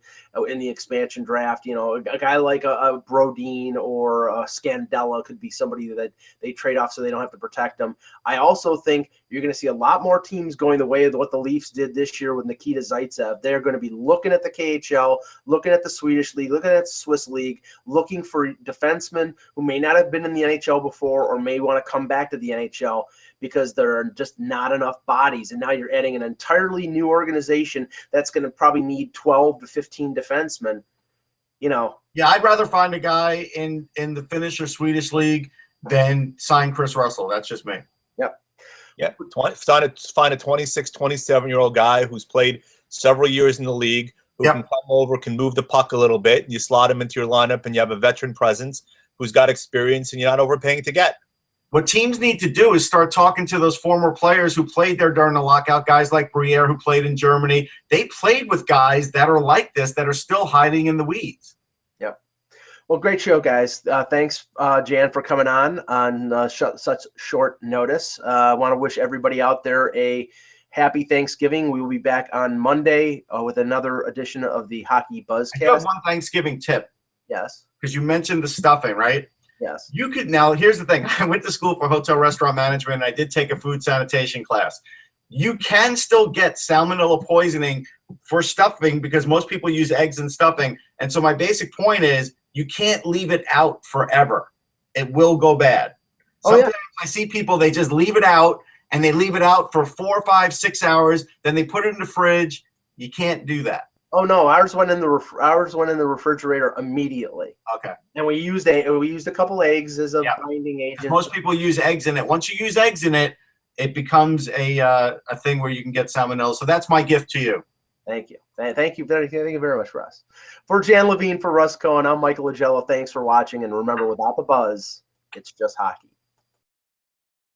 in the expansion draft. A guy like a Brodin or a Scandella could be somebody that they trade off so they don't have to protect them. I also think you're going to see a lot more teams going the way of what the Leafs did this year with Nikita Zaitsev. They're going to be looking at the KHL, looking at the Swedish League, looking at the Swiss League, looking for defensemen who may not have been in the NHL before or may want to come back to the NHL because there are just not enough bodies. And now you're adding an entirely new organization that's going to probably need 12 to 15 defensemen. Yeah, I'd rather find a guy in the Finnish or Swedish League than sign Chris Russell. That's just me. Yeah, find a 26, 27-year-old guy who's played several years in the league, who can come over, can move the puck a little bit, and you slot him into your lineup, and you have a veteran presence who's got experience, and you're not overpaying to get. What teams need to do is start talking to those former players who played there during the lockout, guys like Briere who played in Germany. They played with guys that are like this, that are still hiding in the weeds. Yep. Well, great show, guys. Thanks, Jan, for coming on such short notice. I want to wish everybody out there a happy Thanksgiving. We will be back on Monday with another edition of the Hockey Buzzcast. I have one Thanksgiving tip. Yes. Because you mentioned the stuffing, right? Yes. You could now. Here's the thing. I went to school for hotel restaurant management, and I did take a food sanitation class. You can still get salmonella poisoning for stuffing because most people use eggs in stuffing. And so my basic point is you can't leave it out forever. It will go bad. Sometimes I see people, they just leave it out, and they leave it out for 4, 5, 6 hours. Then they put it in the fridge. You can't do that. Oh no, ours went in the refrigerator immediately. Okay. And we used a couple eggs as a binding agent. Most people use eggs in it. Once you use eggs in it, it becomes a thing where you can get salmonella. So that's my gift to you. Thank you. Thank you very much, Russ. For Jan Levine, for Russ Cohen, I'm Michael Agello. Thanks for watching, and remember, without the buzz, it's just hockey.